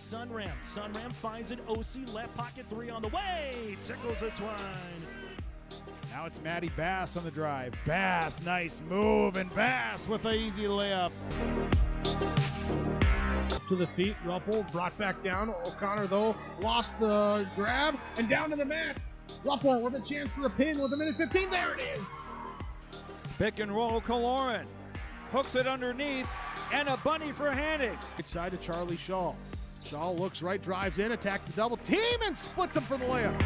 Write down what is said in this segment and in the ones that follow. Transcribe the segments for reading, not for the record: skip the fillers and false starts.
Sunram. Sunram finds an OC left pocket three on the way. Tickles a twine. Now it's Matty Bass on the drive. Bass, nice move, and Bass with an easy layup. Up to the feet, Ruppel brought back down. O'Connor, though, lost the grab, and down to the mat. Ruppel with a chance for a pin with a minute 15. There it is. Pick and roll, Kaloran. Hooks it underneath, and a bunny for handing. Right side to Charlie Shaw. Shaw looks right, drives in, attacks the double team, and splits him for the layup.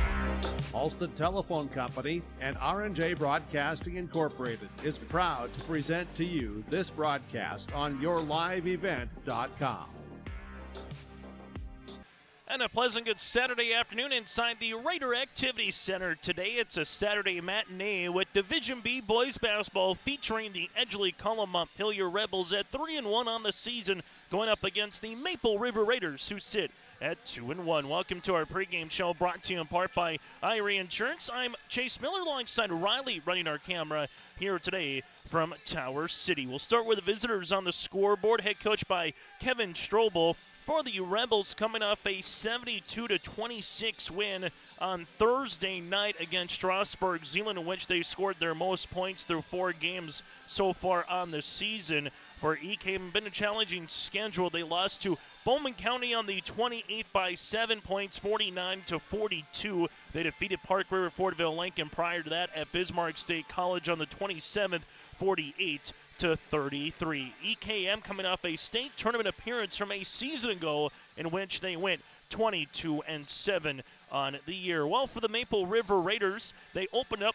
Alston Telephone Company and R&J Broadcasting Incorporated is proud to present to you this broadcast on yourliveevent.com. And a pleasant good Saturday afternoon inside the Raider Activity Center. Today it's a Saturday matinee with Division B boys basketball featuring the Edgeley-Kulm-Montpelier Rebels at 3-1 on the season, going up against the Maple River Raiders, who sit at 2-1. Welcome to our pregame show, brought to you in part by Irie Insurance. I'm Chase Miller alongside Riley running our camera here today from Tower City. We'll start with the visitors on the scoreboard, head coached by Kevin Strobel. For the Rebels, coming off a 72-26 win on Thursday night against Strasburg Zeeland, in which they scored their most points through 4 games so far on the season. For EK, been a challenging schedule. They lost to Bowman County on the 28th by 7 points, 49-42. They defeated Park River Fortville Lincoln prior to that at Bismarck State College on the 27th, 48-33. EKM coming off a state tournament appearance from a season ago in which they went 22-7 on the year. Well, for the Maple River Raiders, they opened up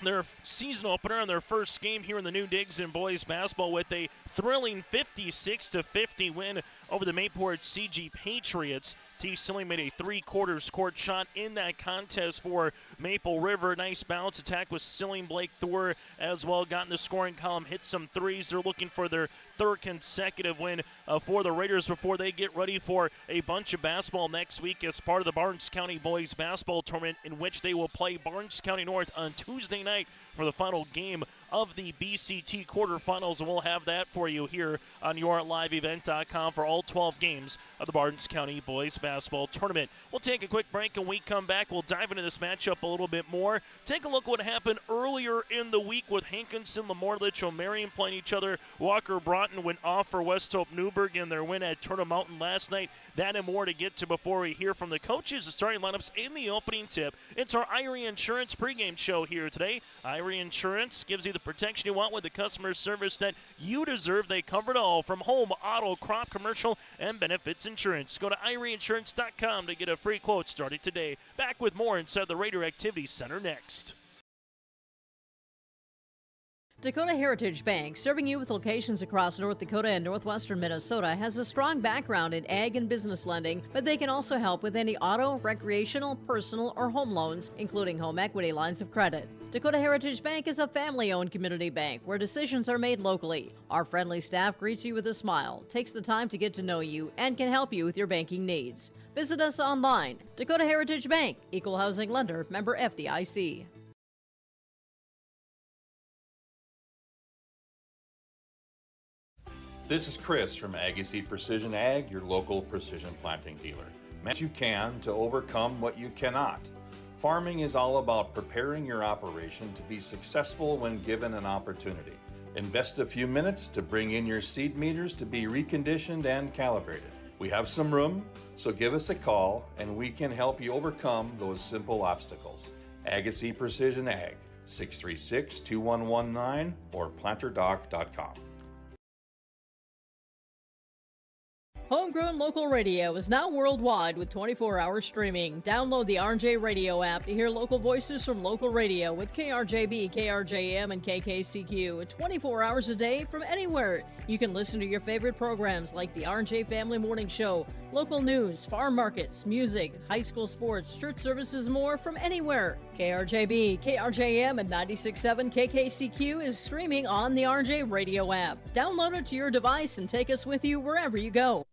their season opener on their first game here in the New Digs in boys basketball with a thrilling 56-50 win over the Mayport CG Patriots. T. Silling made a 3/4 court shot in that contest for Maple River. Nice bounce attack with Silling. Blake Thor as well got in the scoring column, hit some threes. They're looking for their 3rd consecutive win for the Raiders before they get ready for a bunch of basketball next week as part of the Barnes County Boys Basketball Tournament, in which they will play Barnes County North on Tuesday night for the final game of the BCT quarterfinals, and we'll have that for you here on yourliveevent.com for all 12 games of the Barnes County Boys Basketball Tournament. We'll take a quick break, and when we come back, we'll dive into this matchup a little bit more. Take a look at what happened earlier in the week with Hankinson, Lamorlich, O'Marion playing each other. Walker Broughton went off for West Hope Newburgh in their win at Turtle Mountain last night. That and more to get to before we hear from the coaches, the starting lineups, in the opening tip. It's our Irie Insurance pregame show here today. Irie Insurance gives you the protection you want with the customer service that you deserve. They cover it all, from home, auto, crop, commercial, and benefits insurance. Go to IrieInsurance.com to get a free quote started today. Back with more inside the Raider Activity Center next. Dakota Heritage Bank, serving you with locations across North Dakota and northwestern Minnesota, has a strong background in ag and business lending, but they can also help with any auto, recreational, personal, or home loans, including home equity lines of credit. Dakota Heritage Bank is a family-owned community bank where decisions are made locally. Our friendly staff greets you with a smile, takes the time to get to know you, and can help you with your banking needs. Visit us online. Dakota Heritage Bank, Equal Housing Lender, member FDIC. This is Chris from Agassiz Precision Ag, your local precision planting dealer. As you can to overcome what you cannot. Farming is all about preparing your operation to be successful when given an opportunity. Invest a few minutes to bring in your seed meters to be reconditioned and calibrated. We have some room, so give us a call and we can help you overcome those simple obstacles. Agassiz Precision Ag, 636-2119 or planterdoc.com. Homegrown local radio is now worldwide with 24-hour streaming. Download the RJ Radio app to hear local voices from local radio with KRJB, KRJM, and KKCQ 24 hours a day from anywhere. You can listen to your favorite programs like the RJ Family Morning Show, local news, farm markets, music, high school sports, church services, more from anywhere. KRJB, KRJM, and 96.7 KKCQ is streaming on the RJ Radio app. Download it to your device and take us with you wherever you go.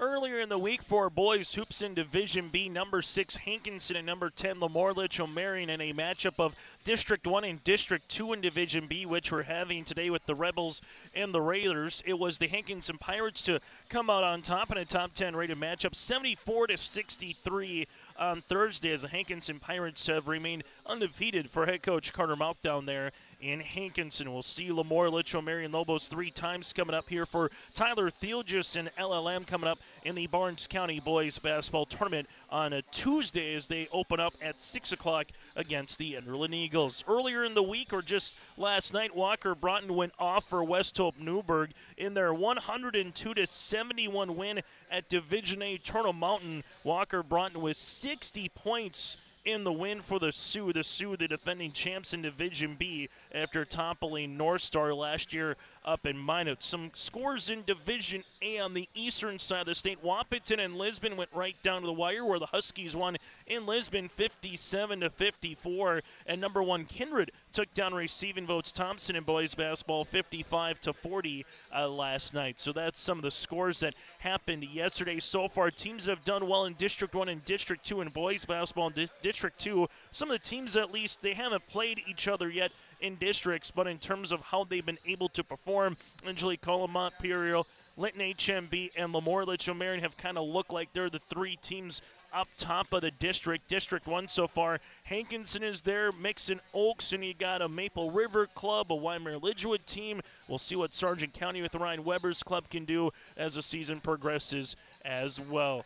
Earlier in the week for boys hoops in Division B, number 6 Hankinson and number 10 Lamar-Litchfield-Marion in a matchup of District 1 and District 2 in Division B, which we're having today with the Rebels and the Raiders. It was the Hankinson Pirates to come out on top in a top 10 rated matchup, 74-63 on Thursday, as the Hankinson Pirates have remained undefeated for head coach Carter Mount down there in Hankinson. We'll see Lamar-Litchfield-Marion Lobos 3 times coming up here for Tyler Theelgis and LLM coming up in the Barnes County Boys Basketball Tournament on a Tuesday as they open up at 6 o'clock against the Enderlin Eagles. Earlier in the week, or just last night, Walker Broughton went off for West Hope Newburgh in their 102-71 win at Division A Turtle Mountain. Walker Broughton with 60 points in the win for the Sioux. The Sioux, the defending champs in Division B after toppling North Star last year up in Minot. Some scores in Division A on the eastern side of the state. Wahpeton and Lisbon went right down to the wire, where the Huskies won in Lisbon 57-54, and number 1 Kindred took down Receiving Votes Thompson in boys basketball 55-40 last night. So that's some of the scores that happened yesterday so far. Teams that have done well in District 1 and District 2 in boys basketball. In District 2, some of the teams, at least, they haven't played each other yet in districts, but in terms of how they've been able to perform, Edgeley-Kulm-Montpelier, Linton HMB, and Lamar-Litchfield-Marion have kind of looked like they're the 3 teams up top of the district. District 1 so far, Hankinson is there, Mixon Oaks, and you got a Maple River club, a Weimar-Lidgewood team. We'll see what Sargent County with Ryan Weber's club can do as the season progresses as well.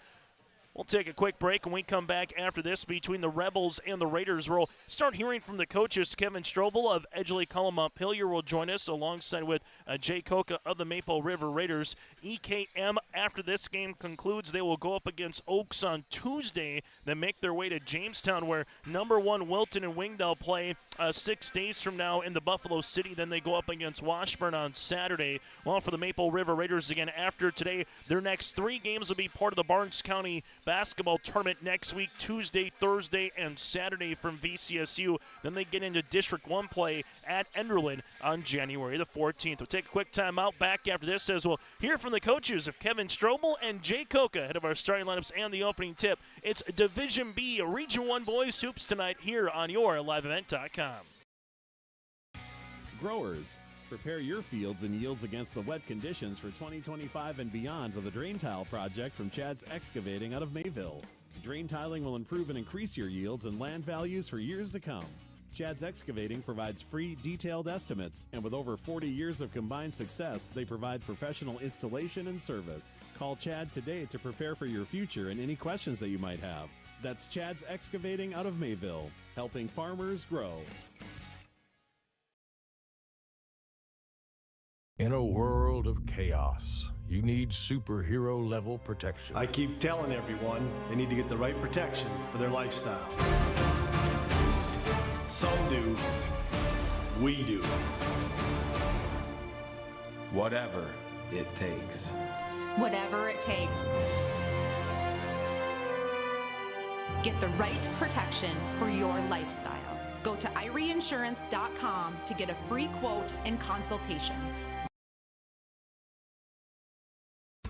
We'll take a quick break. When we come back after this, between the Rebels and the Raiders, we'll start hearing from the coaches. Kevin Strobel of Edgeley-Kulm-Montpelier will join us alongside with Jay Koka of the Maple River Raiders. EKM, after this game concludes, they will go up against Oaks on Tuesday, then make their way to Jamestown, where number 1 Wilton and Wingdale play 6 days from now in the Buffalo City. Then they go up against Washburn on Saturday. Well, for the Maple River Raiders, again, after today, their next 3 games will be part of the Barnes County Basketball Tournament next week, Tuesday, Thursday, and Saturday from VCSU. Then they get into District 1 play at Enderlin on January the 14th. We'll take a quick time out. Back after this as we'll hear from the coaches of Kevin Strobel and Jay Koka, head of our starting lineups and the opening tip. It's Division B, Region 1 Boys Hoops tonight here on your liveevent.com. Growers, prepare your fields and yields against the wet conditions for 2025 and beyond with a drain tile project from Chad's Excavating out of Mayville. Drain tiling will improve and increase your yields and land values for years to come. Chad's Excavating provides free, detailed estimates, and with over 40 years of combined success, they provide professional installation and service. Call Chad today to prepare for your future and any questions that you might have. That's Chad's Excavating out of Mayville, helping farmers grow. In a world of chaos, you need superhero-level protection. I keep telling everyone they need to get the right protection for their lifestyle. Some do. We do. Whatever it takes. Whatever it takes. Get the right protection for your lifestyle. Go to IRIinsurance.com to get a free quote and consultation.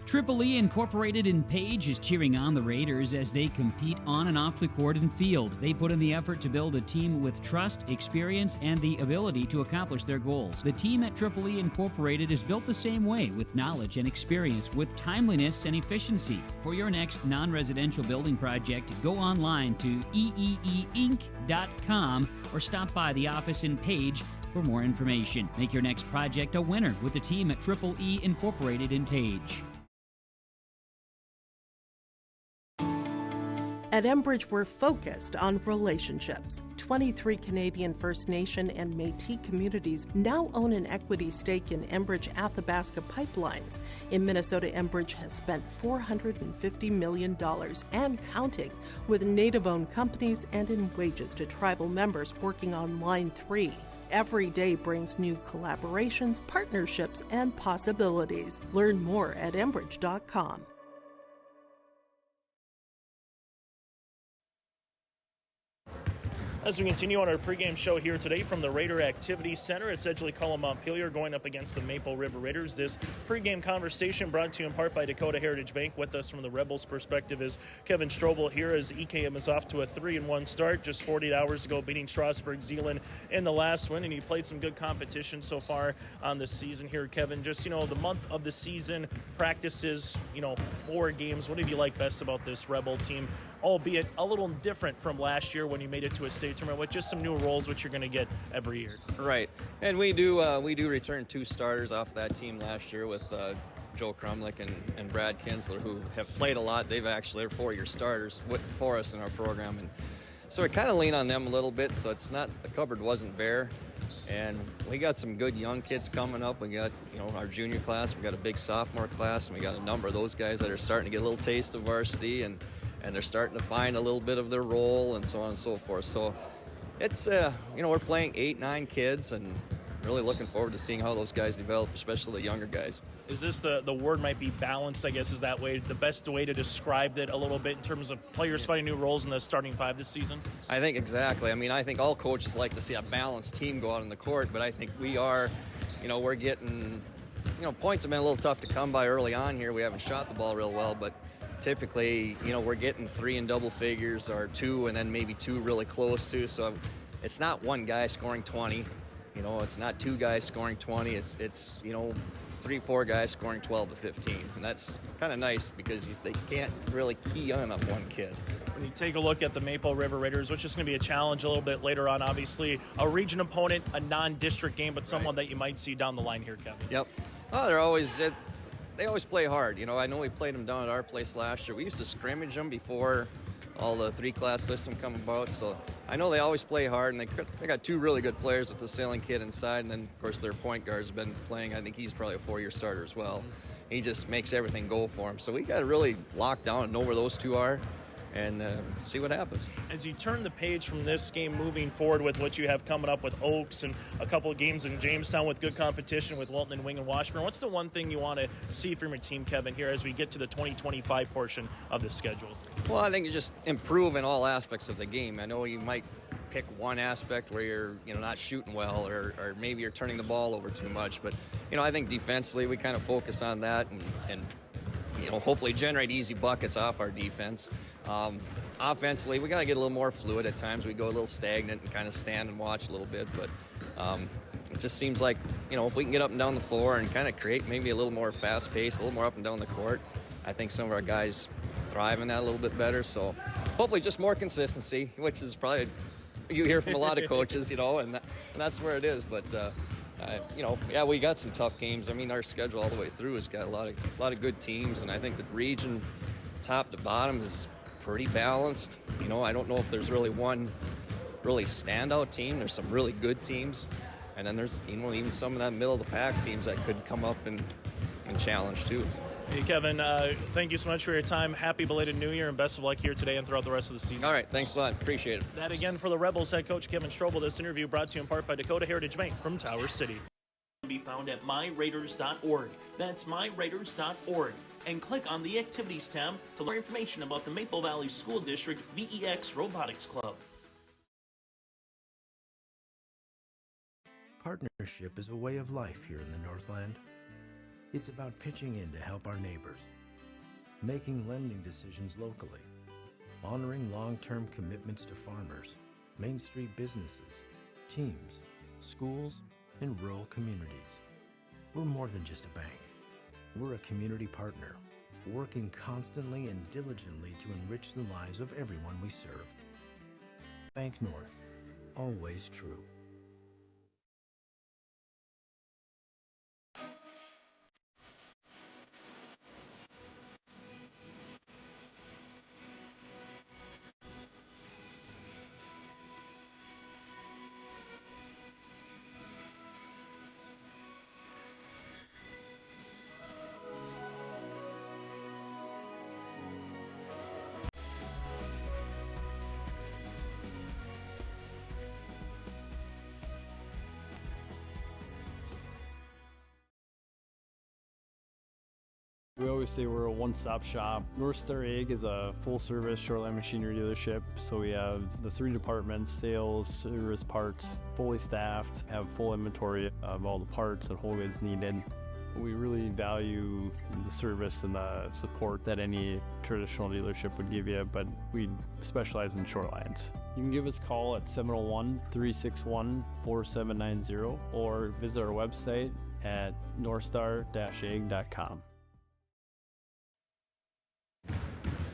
Triple E Incorporated in Page is cheering on the Raiders as they compete on and off the court and field. They put in the effort to build a team with trust, experience, and the ability to accomplish their goals. The team at Triple E Incorporated is built the same way, with knowledge and experience, with timeliness and efficiency. For your next non-residential building project, go online to eeeinc.com or stop by the office in Page for more information. Make your next project a winner with the team at Triple E Incorporated in Page. At Enbridge, we're focused on relationships. 23 Canadian First Nation and Métis communities now own an equity stake in Enbridge Athabasca Pipelines. In Minnesota, Enbridge has spent $450 million and counting with Native-owned companies and in wages to tribal members working on Line 3. Every day brings new collaborations, partnerships, and possibilities. Learn more at Enbridge.com. As we continue on our pregame show here today from the Raider Activity Center, it's Edgeley-Kulm-Montpelier going up against the Maple River Raiders. This pregame conversation brought to you in part by Dakota Heritage Bank. With us from the Rebels' perspective is Kevin Strobel here as EKM is off to a 3-1 start just 48 hours ago, beating Strasburg-Zeeland in the last win, and he played some good competition so far on the season here, Kevin. Just, the month of the season, practices, 4 games. What have you liked best about this Rebel team? Albeit a little different from last year when you made it to a state tournament with just some new roles which you're going to get every year. Right, and we do return 2 starters off that team last year with Joe Crumlick and Brad Kinsler, who have played a lot. They're 4-year starters for us in our program, and so we kind of lean on them a little bit. So it's not, the cupboard wasn't bare, and we got some good young kids coming up. We got our junior class, we got a big sophomore class, and we got a number of those guys that are starting to get a little taste of varsity, and they're starting to find a little bit of their role and so on and so forth. So it's, we're playing 8-9 kids and really looking forward to seeing how those guys develop, especially the younger guys. Is this the word might be balanced, I guess, is that way the best way to describe it a little bit in terms of players finding new roles in the starting 5 this season? I think exactly. I mean, I think all coaches like to see a balanced team go out on the court, but I think we are, we're getting, points have been a little tough to come by early on here. We haven't shot the ball real well, but typically, we're getting 3 in double figures or 2 and then maybe 2 really close to. So it's not one guy scoring 20. It's not 2 guys scoring 20. It's 3-4 guys scoring 12 to 15. And that's kind of nice because they can't really key on one kid. When you take a look at the Maple River Raiders, which is going to be a challenge a little bit later on, obviously, a region opponent, a non-district game, but someone that you might see down the line here, Kevin. Yep. Oh, they always play hard. I know we played them down at our place last year. We used to scrimmage them before all the 3-class system come about, so I know they always play hard, and they got 2 really good players with the sailing kid inside, and then, of course, their point guard's been playing. I think he's probably a 4-year starter as well. He just makes everything go for him. So we got to really lock down and know where those 2 are and see what happens. As you turn the page from this game moving forward with what you have coming up with Oaks and a couple of games in Jamestown with good competition with Wilton and Wing and Washburn, what's the one thing you want to see from your team, Kevin, here as we get to the 2025 portion of the schedule? Well, I think you just improve in all aspects of the game. I know you might pick one aspect where you're not shooting well or maybe you're turning the ball over too much, but I think defensively we kind of focus on that and hopefully generate easy buckets off our defense. Offensively, we got to get a little more fluid at times. We go a little stagnant and kind of stand and watch a little bit, but it just seems like, if we can get up and down the floor and kind of create maybe a little more fast pace, a little more up and down the court, I think some of our guys thrive in that a little bit better. So hopefully just more consistency, which is probably, you hear from a lot of coaches, and that's where it is. But, we got some tough games. I mean, our schedule all the way through has got a lot of good teams, and I think the region, top to bottom, is pretty balanced. I don't know if there's really one really standout team. There's some really good teams, and then there's even some of that middle of the pack teams that could come up and challenge too. Hey, Kevin, thank you so much for your time. Happy belated New Year, and best of luck here today and throughout the rest of the season. All right, thanks a lot. Appreciate it. That again for the Rebels head coach Kevin Strobel. This interview brought to you in part by Dakota Heritage Bank from Tower City. Be found at myraiders.org. That's myraiders.org. And click on the Activities tab to learn information about the Maple Valley School District VEX Robotics Club. Partnership is a way of life here in the Northland. It's about pitching in to help our neighbors, making lending decisions locally, honoring long-term commitments to farmers, Main Street businesses, teams, schools, and rural communities. We're more than just a bank. We're a community partner, working constantly and diligently to enrich the lives of everyone we serve. Bank North, always true. We always say we're a one-stop shop. North Star Ag is a full-service shoreline machinery dealership, so we have the 3 departments: sales, service, parts, fully staffed, have full inventory of all the parts and whole goods needed. We really value the service and the support that any traditional dealership would give you, but we specialize in shorelines. You can give us a call at 701-361-4790 or visit our website at northstar-ag.com.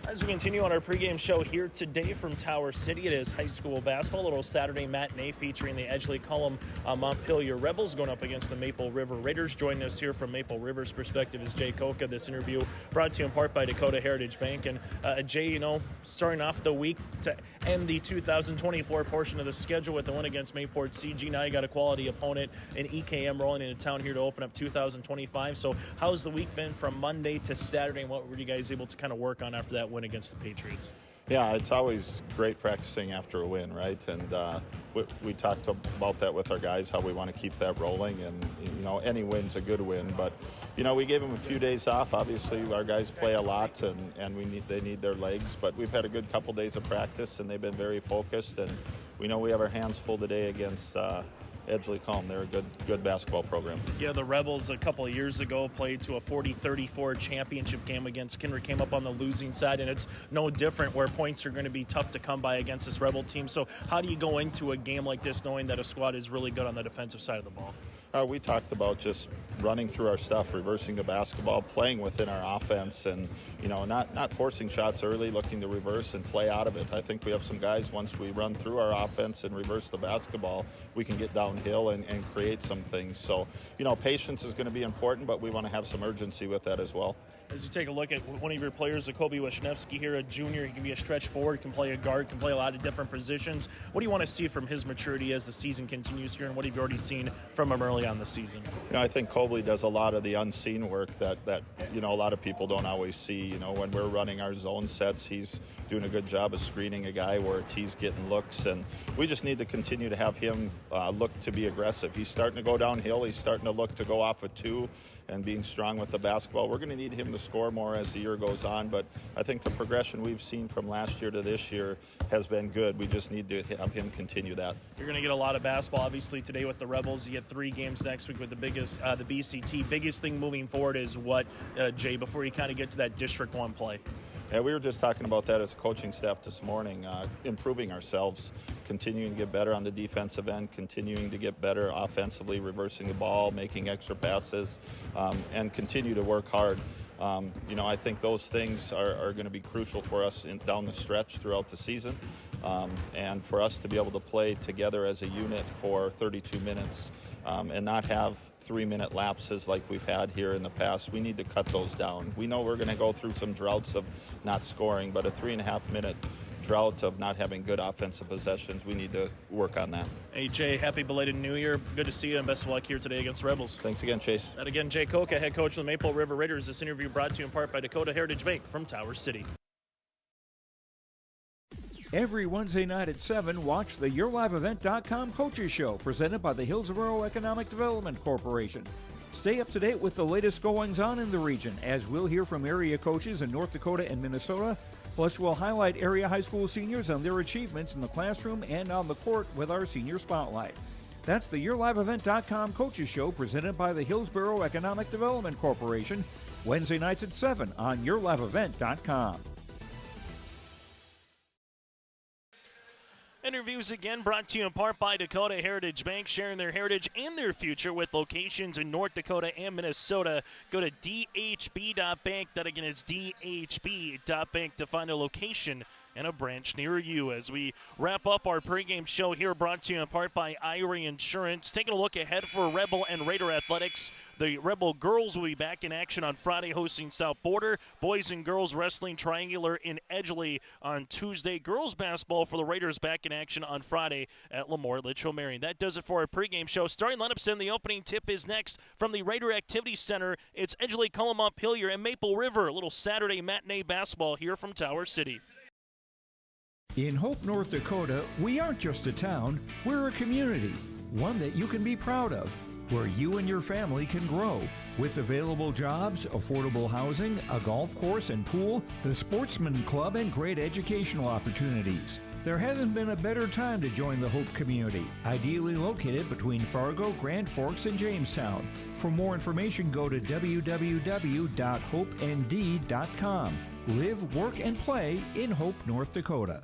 As we continue on our pregame show here today from Tower City, it is high school basketball, a little Saturday matinee featuring the Edgeley-Kulm-Montpelier Rebels going up against the Maple River Raiders. Joining us here from Maple River's perspective is Jay Koka. This interview brought to you in part by Dakota Heritage Bank. And Jay, starting off the week to end the 2024 portion of the schedule with the win against Mayport CG. Now you got a quality opponent in EKM rolling into town here to open up 2025. So how's the week been from Monday to Saturday, and what were you guys able to kind of work on after that win against the Patriots? Yeah, it's always great practicing after a win, right? And we talked about that with our guys, how we want to keep that rolling. And, any win's a good win. But, we gave them a few days off. Obviously, our guys play a lot, and they need their legs. But we've had a good couple days of practice, and they've been very focused. And we know we have our hands full today against Edgeley-Kulm. They're a good basketball program. Yeah, the Rebels a couple of years ago played to a 40-34 championship game against Kinder, came up on the losing side, and it's no different where points are going to be tough to come by against this Rebel team. So how do you go into a game like this knowing that a squad is really good on the defensive side of the ball? We talked about just running through our stuff, reversing the basketball, playing within our offense, and not forcing shots early, looking to reverse and play out of it. I think we have some guys, once we run through our offense and reverse the basketball, we can get downhill and create some things. So, patience is going to be important, but we want to have some urgency with that as well. As you take a look at one of your players, Jacoby Wisniewski here, a junior, he can be a stretch forward, can play a guard, can play a lot of different positions. What do you want to see from his maturity as the season continues here, and what have you already seen from him early on this season? I think Colby does a lot of the unseen work that a lot of people don't always see. When we're running our zone sets, he's doing a good job of screening a guy where he's getting looks, and we just need to continue to have him look to be aggressive. He's starting to go downhill. He's starting to look to go off a 2 and being strong with the basketball. We're going to need him to score more as the year goes on, but I think the progression we've seen from last year to this year has been good. We just need to have him continue that. You're going to get a lot of basketball, obviously, today with the Rebels. You get 3 games next week with the BCT. Biggest thing moving forward is what, Jay, before you kind of get to that District 1 play? Yeah, we were just talking about that as a coaching staff this morning, improving ourselves, continuing to get better on the defensive end, continuing to get better offensively, reversing the ball, making extra passes, and continue to work hard. I think those things are going to be crucial for us down the stretch throughout the season, and for us to be able to play together as a unit for 32 minutes and not have 3-minute lapses like we've had here in the past. We need to cut those down. We know we're going to go through some droughts of not scoring, but a 3.5-minute drought of not having good offensive possessions, we need to work on that. Hey, Jay, happy belated New Year. Good to see you, and best of luck here today against the Rebels. Thanks again, Chase. And again, Jay Koka, head coach of the Maple River Raiders. This interview brought to you in part by Dakota Heritage Bank from Tower City. Every Wednesday night at 7, watch the YourLiveEvent.com Coaches Show, presented by the Hillsborough Economic Development Corporation. Stay up to date with the latest goings-on in the region, as we'll hear from area coaches in North Dakota and Minnesota. Plus, we'll highlight area high school seniors and their achievements in the classroom and on the court with our Senior Spotlight. That's the YourLiveEvent.com Coaches Show, presented by the Hillsborough Economic Development Corporation, Wednesday nights at 7 on YourLiveEvent.com. Interviews again brought to you in part by Dakota Heritage Bank, sharing their heritage and their future with locations in North Dakota and Minnesota. Go to dhb.bank. That again is dhb.bank to find a location and a branch near you. As we wrap up our pregame show here, brought to you in part by Irie Insurance. Taking a look ahead for Rebel and Raider athletics. The Rebel girls will be back in action on Friday, hosting South Border. Boys and girls wrestling triangular in Edgeley on Tuesday. Girls basketball for the Raiders back in action on Friday at Lemoore Litchfield Marion. That does it for our pregame show. Starting lineups and the opening tip is next from the Raider Activity Center. It's Edgeley-Kulm-Montpelier and Maple River. A little Saturday matinee basketball here from Tower City. In Hope, North Dakota, we aren't just a town, we're a community, one that you can be proud of, where you and your family can grow. With available jobs, affordable housing, a golf course and pool, the Sportsman Club, and great educational opportunities. There hasn't been a better time to join the Hope community, ideally located between Fargo, Grand Forks, and Jamestown. For more information, go to www.hopend.com. Live, work, and play in Hope, North Dakota.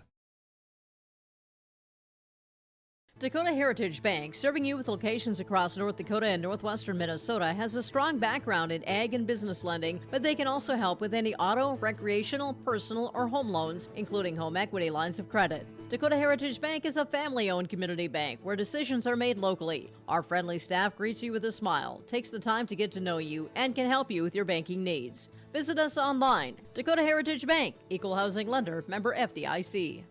Dakota Heritage Bank, serving you with locations across North Dakota and northwestern Minnesota, has a strong background in ag and business lending, but they can also help with any auto, recreational, personal, or home loans, including home equity lines of credit. Dakota Heritage Bank is a family-owned community bank where decisions are made locally. Our friendly staff greets you with a smile, takes the time to get to know you, and can help you with your banking needs. Visit us online. Dakota Heritage Bank, Equal Housing Lender, member FDIC.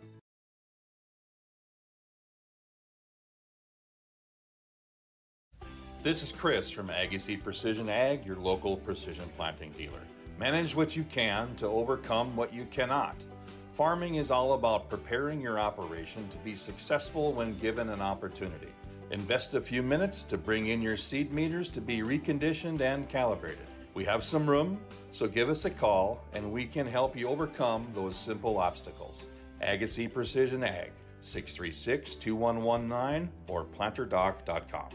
This is Chris from Agassiz Precision Ag, your local precision planting dealer. Manage what you can to overcome what you cannot. Farming is all about preparing your operation to be successful when given an opportunity. Invest a few minutes to bring in your seed meters to be reconditioned and calibrated. We have some room, so give us a call and we can help you overcome those simple obstacles. Agassiz Precision Ag, 636-2119 or planterdoc.com.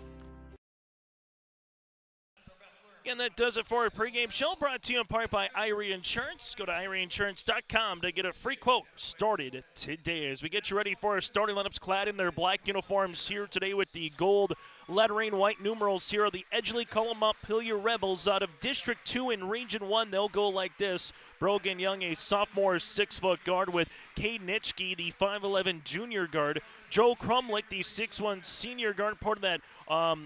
And that does it for our pregame show, brought to you in part by Irie Insurance. Go to IrieInsurance.com to get a free quote started today. As we get you ready for our starting lineups clad in their black uniforms here today with the gold lettering, white numerals here are the Edgeley-Kulm-Montpelier Rebels out of District 2 in Region 1. They'll go like this. Brogan Young, a sophomore 6-foot guard with Cade Nitschke, the 5'11 junior guard. Joe Crumlick, the 6'1 senior guard, part of that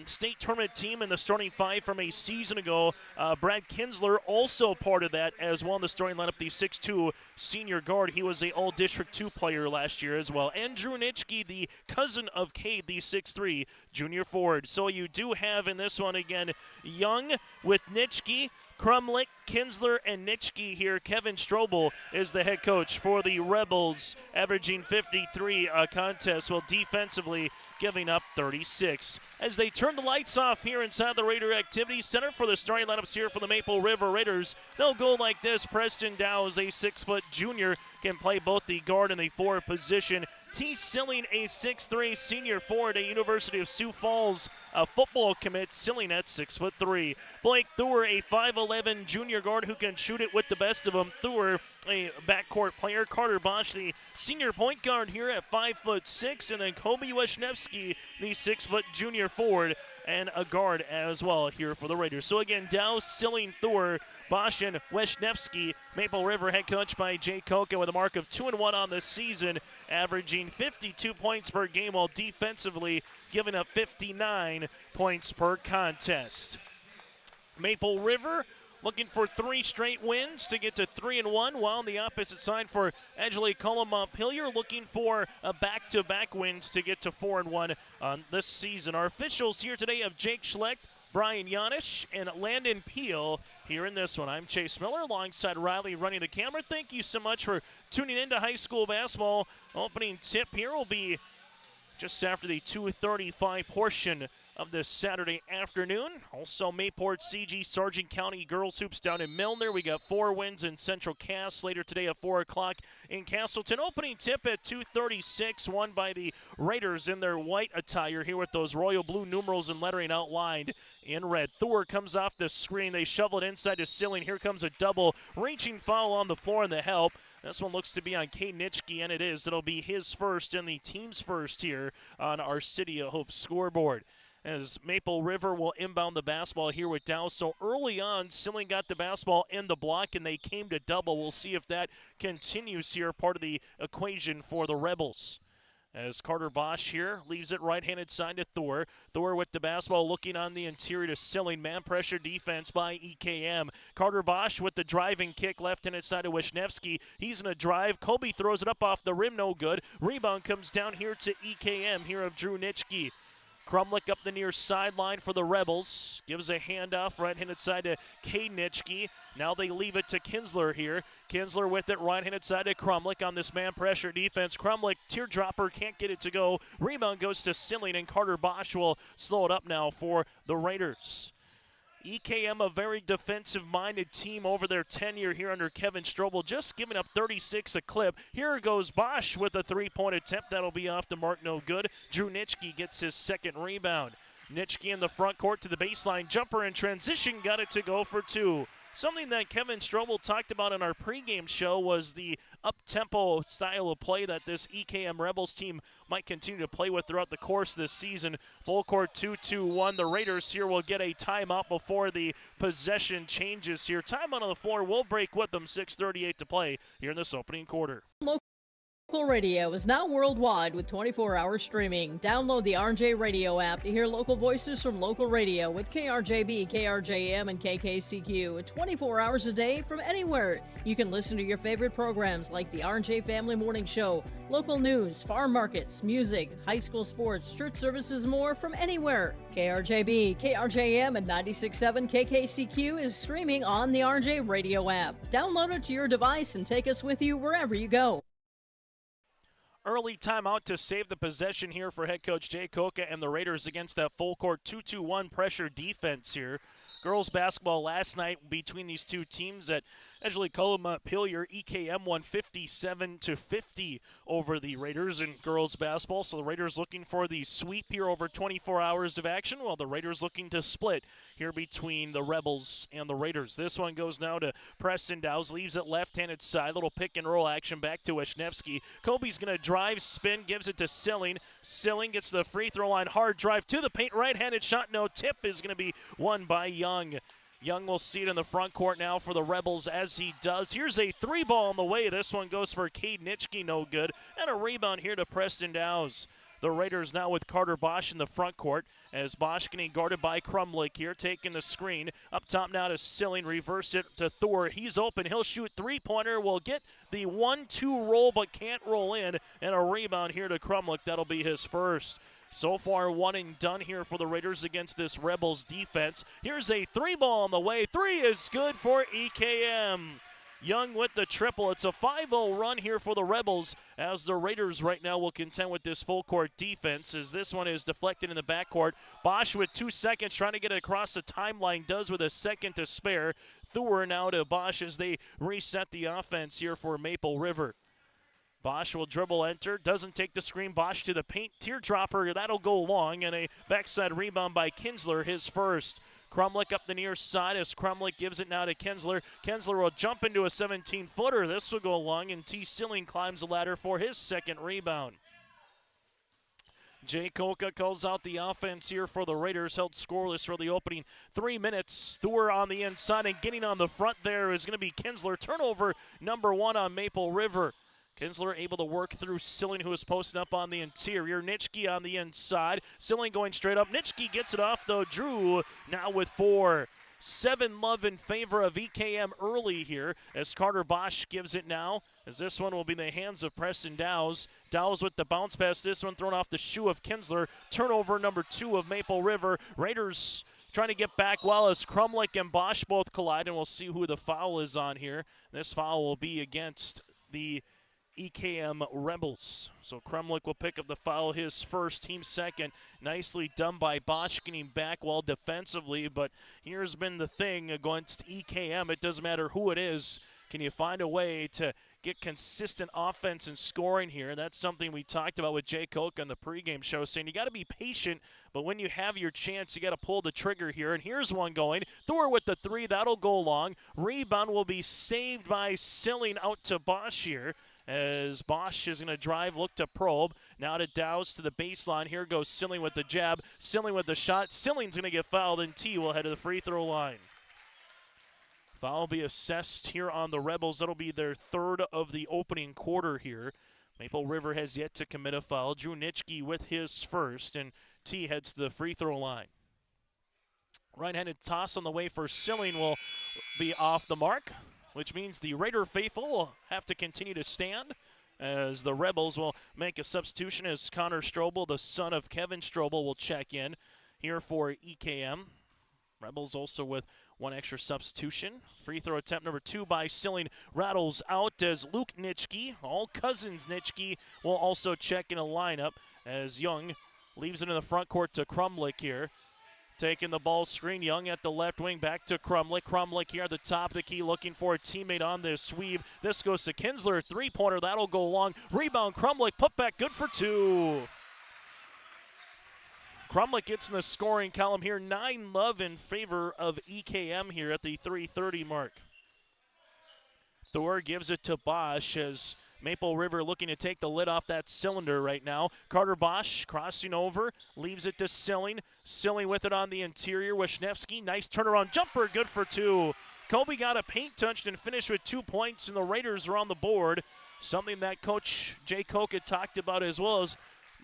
state tournament team in the starting five from a season ago. Brad Kinsler, also part of that as well in the starting lineup, the 6'2 senior guard. He was a All-District 2 player last year as well. And Drew Nitschke, the cousin of Cade, the 6'3 junior forward. So you do have in this one again Young with Nitschke, Crumlick, Kinsler, and Nitschke here. Kevin Strobel is the head coach for the Rebels, averaging 53 contests, while defensively giving up 36. As they turn the lights off here inside the Raider Activity Center for the starting lineups here for the Maple River Raiders, they'll go like this. Preston Dow's a 6-foot junior, can play both the guard and the forward position. T. Silling, a 6'3 senior forward, a University of Sioux Falls football commit. Silling at 6'3. Blake Thur, a 5'11 junior guard who can shoot it with the best of them. Thur, a backcourt player. Carter Bosch, the senior point guard here at 5'6. And then Kobe Wisniewski, the 6-foot junior forward, and a guard as well here for the Raiders. So again, Dow, Silling, Thur, Bosch, and Wisniewski. Maple River head coach by Jay Koka with a mark of 2-1 on the season, averaging 52 points per game while defensively giving up 59 points per contest. Maple River looking for 3 straight wins to get to 3-1, while on the opposite side for Edgeley-Kulm-Montpelier looking for a back-to-back wins to get to 4-1 on this season. Our officials here today have Jake Schlecht, Brian Yanish, and Landon Peel here in this one. I'm Chase Miller alongside Riley running the camera. Thank you so much for tuning into high school basketball. Opening tip here will be just after the 2:35 portion of this Saturday afternoon. Also, Mayport, CG, Sargent County girls hoops down in Milner. We got 4 wins in Central Cass later today at 4 o'clock in Castleton. Opening tip at 2:36, won by the Raiders in their white attire here with those royal blue numerals and lettering outlined in red. Thor comes off the screen. They shovel it inside to Silling. Here comes a double reaching foul on the floor and the help. This one looks to be on Cade Nitschke, and it is. It'll be his first and the team's first here on our City of Hope scoreboard. As Maple River will inbound the basketball here with Dow. So early on, Silling got the basketball in the block, and they came to double. We'll see if that continues here, part of the equation for the Rebels. As Carter Bosch here leaves it right-handed side to Thor. Thor with the basketball looking on the interior to Silling. Man pressure defense by EKM. Carter Bosch with the driving kick left-handed side to Wisniewski. He's in a drive. Kobe throws it up off the rim, no good. Rebound comes down here to EKM here of Drew Nitschke. Crumlick up the near sideline for the Rebels. Gives a handoff right-handed side to Cade Nitschke. Now they leave it to Kinsler here. Kinsler with it right-handed side to Crumlick on this man pressure defense. Crumlick, teardropper, can't get it to go. Rebound goes to Silling, and Carter Bosch will slow it up now for the Raiders. EKM, a very defensive-minded team over their tenure here under Kevin Strobel, just giving up 36 a clip. Here goes Bosch with a three-point attempt. That'll be off the mark, no good. Drew Nitschke gets his second rebound. Nitschke in the front court to the baseline. Jumper in transition, got it to go for two. Something that Kevin Strobel talked about in our pregame show was the up-tempo style of play that this EKM Rebels team might continue to play with throughout the course of this season. Full court 2-2-1. The Raiders here will get a timeout before the possession changes here. Timeout on the floor will break with them. 6:38 to play here in this opening quarter. Local radio is now worldwide with 24-hour streaming. Download the RJ Radio app to hear local voices from local radio with KRJB, KRJM, and KKCQ 24 hours a day from anywhere. You can listen to your favorite programs like the RJ Family Morning Show, local news, farm markets, music, high school sports, church services, more from anywhere. KRJB, KRJM, and 96.7 KKCQ is streaming on the RJ Radio app. Download it to your device and take us with you wherever you go. Early timeout to save the possession here for head coach Jay Koka and the Raiders against that full court 2-2-1 pressure defense here. Girls basketball last night between these two teams at Edgeley-Kulm-Montpelier. EKM won 57-50 over the Raiders in girls basketball. So the Raiders looking for the sweep here over 24 hours of action, while the Raiders looking to split here between the Rebels and the Raiders. This one goes now to Preston Dowse, leaves it left-handed side. Little pick and roll action back to Wisniewski. Kobe's going to drive, spin, gives it to Silling. Silling gets the free throw line, hard drive to the paint, right-handed shot, no tip, is going to be won by Young. Young will see it in the front court now for the Rebels as he does. Here's a three ball on the way. This one goes for Cade Nitschke, no good. And a rebound here to Preston Dowse. The Raiders now with Carter Bosch in the front court as Bosch getting guarded by Crumlick here, taking the screen. Up top now to Silling, reverse it to Thor. He's open, he'll shoot three-pointer, will get the 1-2 roll but can't roll in. And a rebound here to Crumlick, that'll be his first. So far, one and done here for the Raiders against this Rebels defense. Here's a three ball on the way. Three is good for EKM. Young with the triple. It's a 5-0 run here for the Rebels as the Raiders right now will contend with this full court defense as this one is deflected in the backcourt. Bosch with 2 seconds trying to get it across the timeline, does with a second to spare. Thor now to Bosch as they reset the offense here for Maple River. Bosch will dribble, enter, doesn't take the screen. Bosch to the paint, teardropper, that'll go long, and a backside rebound by Kinsler, his first. Crumlick up the near side as Crumlick gives it now to Kinsler. Kinsler will jump into a 17-footer. This will go long, and T. Silling climbs the ladder for his second rebound. Jay Koka calls out the offense here for the Raiders, held scoreless for the opening 3 minutes. Thor on the inside, and getting on the front there is going to be Kinsler. Turnover number 1 on Maple River. Kinsler able to work through Silling, who is posting up on the interior. Nitschke on the inside. Silling going straight up. Nitschke gets it off, though. Drew now with 4. 7 love in favor of EKM early here as Carter Bosch gives it now, as this one will be in the hands of Preston Dowse. Dowse with the bounce pass. This one thrown off the shoe of Kinsler. Turnover number 2 of Maple River. Raiders trying to get back well as Crumlick and Bosch both collide, and we'll see who the foul is on here. This foul will be against the EKM Rebels. So Crumlick will pick up the foul, his first, team second. Nicely done by Bosch, getting back well defensively, but here's been the thing against EKM. It doesn't matter who it is. Can you find a way to get consistent offense and scoring here? That's something we talked about with Jay Koch on the pregame show, saying you got to be patient, but when you have your chance, you got to pull the trigger here. And here's one going. Thor with the 3, that'll go long. Rebound will be saved by Silling out to Bosch here, as Bosch is going to drive, look to probe. Now to Dowse to the baseline. Here goes Silling with the jab. Silling with the shot. Silling's going to get fouled, and T will head to the free throw line. Foul will be assessed here on the Rebels. That'll be their 3rd of the opening quarter here. Maple River has yet to commit a foul. Drew Nitschke with his first, and T heads to the free throw line. Right-handed toss on the way for Silling will be off the mark, which means the Raider faithful will have to continue to stand as the Rebels will make a substitution as Connor Strobel, the son of Kevin Strobel, will check in here for EKM. Rebels also with 1 extra substitution. Free throw attempt number 2 by Silling rattles out as Luke Nitschke, all cousins Nitschke, will also check in a lineup as Young leaves it in the front court to Crumlick here. taking the ball screen. Young at the left wing, back to Krumlich. Krumlich here at the top of the key, looking for a teammate on this sweep. This goes to Kinsler, three-pointer. That'll go long. Rebound, Krumlich, put back, good for two. Krumlich gets in the scoring column here. 9-love in favor of EKM here at the 3:30 mark. Thor gives it to Bosch as Maple River looking to take the lid off that cylinder right now. Carter Bosch crossing over, leaves it to Silling. Silling with it on the interior. Wisniewski, nice turnaround jumper, good for two. Kobe got a paint touched and finished with 2 points, and the Raiders are on the board. Something that Coach Jay Koch had talked about as well as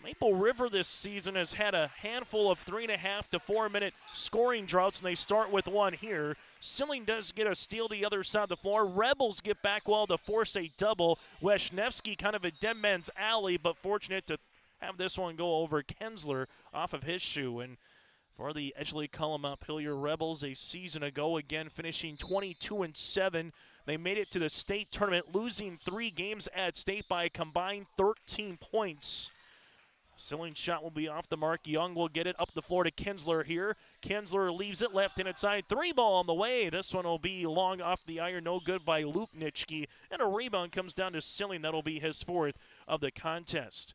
Maple River this season has had a handful of 3.5 to 4 minute scoring droughts, and they start with one here. Silling does get a steal the other side of the floor. Rebels get back well to force a double. Wisniewski kind of a dead man's alley, but fortunate to have this one go over Kinsler off of his shoe. And for the Edgeley-Kulm-Montpelier Rebels a season ago, again finishing 22-7. They made it to the state tournament, losing 3 games at state by a combined 13 points. Silling's shot will be off the mark. Young will get it up the floor to Kinsler here. Kinsler leaves it left-handed side. 3-ball on the way. This one will be long off the iron. No good by Luke Nitschke. And a rebound comes down to Silling. That'll be his 4th of the contest.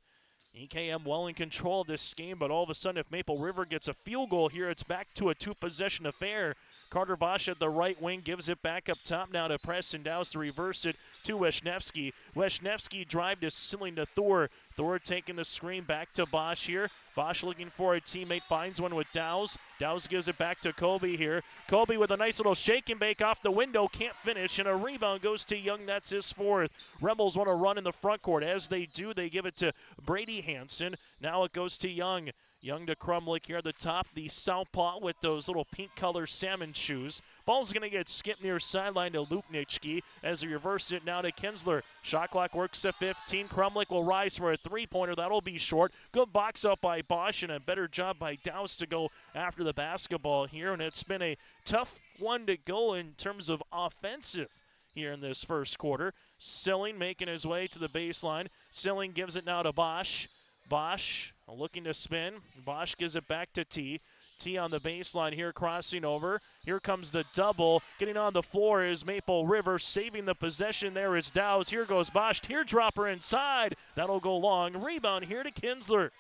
EKM well in control of this game, but all of a sudden if Maple River gets a field goal here, it's back to a 2-possession affair. Carter Bosch at the right wing gives it back up top now to Preston Dowse to reverse it to Wisniewski. Wisniewski drive to Silling to Thor. Thor taking the screen back to Bosch here. Bosch looking for a teammate, finds one with Dowse. Dowse gives it back to Kobe here. Kobe with a nice little shake and bake off the window, can't finish, and a rebound goes to Young. That's his 4th. Rebels want to run in the front court. As they do, they give it to Brady Hansen. Now it goes to Young. Young to Krumlich here at the top, the southpaw with those little pink color salmon shoes. Ball's going to get skipped near sideline to Luke Nitschke as he reverses it now to Kinsler. Shot clock works to 15. Krumlich will rise for a 3-pointer. That'll be short. Good box up by Bosch and a better job by Dowse to go after the basketball here. And it's been a tough one to go in terms of offensive here in this first quarter. Silling making his way to the baseline. Silling gives it now to Bosch. Bosch looking to spin. Bosch gives it back to T. T on the baseline here, crossing over. Here comes the double. Getting on the floor is Maple River. Saving the possession there is Dowse. Here goes Bosch. Teardropper inside. That'll go long. Rebound here to Kinsler.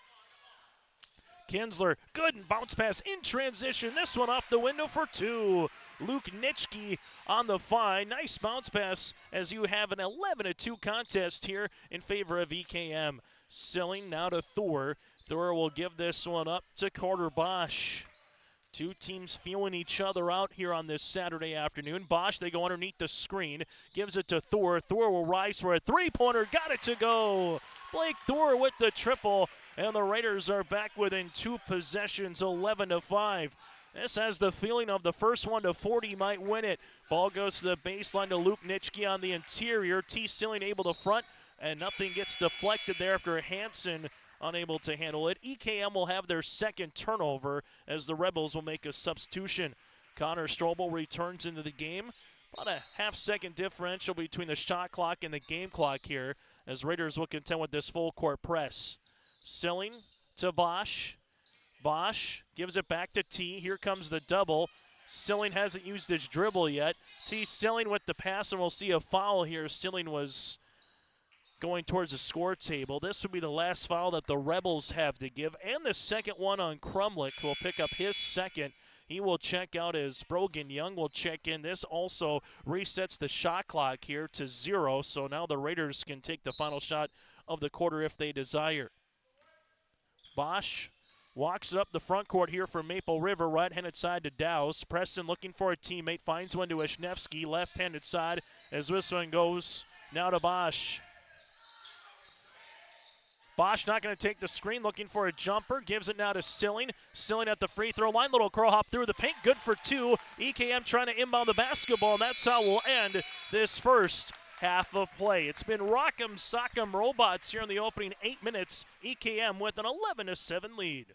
Kinsler, good bounce pass in transition. This one off the window for 2. Luke Nitschke on the find. Nice bounce pass as you have an 11-2 contest here in favor of EKM. Silling now to Thor. Thor will give this one up to Carter Bosch. 2 teams feeling each other out here on this Saturday afternoon. Bosch, they go underneath the screen. Gives it to Thor. Thor will rise for a 3-pointer. Got it to go. Blake Thor with the triple. And the Raiders are back within 2 possessions, 11-5. This has the feeling of the first one to 40 might win it. Ball goes to the baseline to Luke Nitschke on the interior. T. Silling able to front, and nothing gets deflected there after Hansen unable to handle it. EKM will have their 2nd turnover as the Rebels will make a substitution. Connor Strobel returns into the game. About a half-second differential between the shot clock and the game clock here as Raiders will contend with this full-court press. Silling to Bosch. Bosch gives it back to T. Here comes the double. Silling hasn't used his dribble yet. T. Silling with the pass, and we'll see a foul here. Silling was going towards the score table. This would be the last foul that the Rebels have to give, and the second one on Krumlich, who will pick up his 2nd. He will check out as Brogan Young will check in. This also resets the shot clock here to 0, so now the Raiders can take the final shot of the quarter if they desire. Bosch walks it up the front court here for Maple River, right-handed side to Dowse. Preston looking for a teammate, finds one to Wisniewski, left-handed side as this one goes now to Bosch. Bosch not going to take the screen, looking for a jumper. Gives it now to Silling. Silling at the free throw line. Little curl hop through the paint. Good for 2. EKM trying to inbound the basketball, and that's how we'll end this first half of play. It's been Rock'em Sock'em Robots here in the opening 8 minutes. EKM with an 11-7 lead.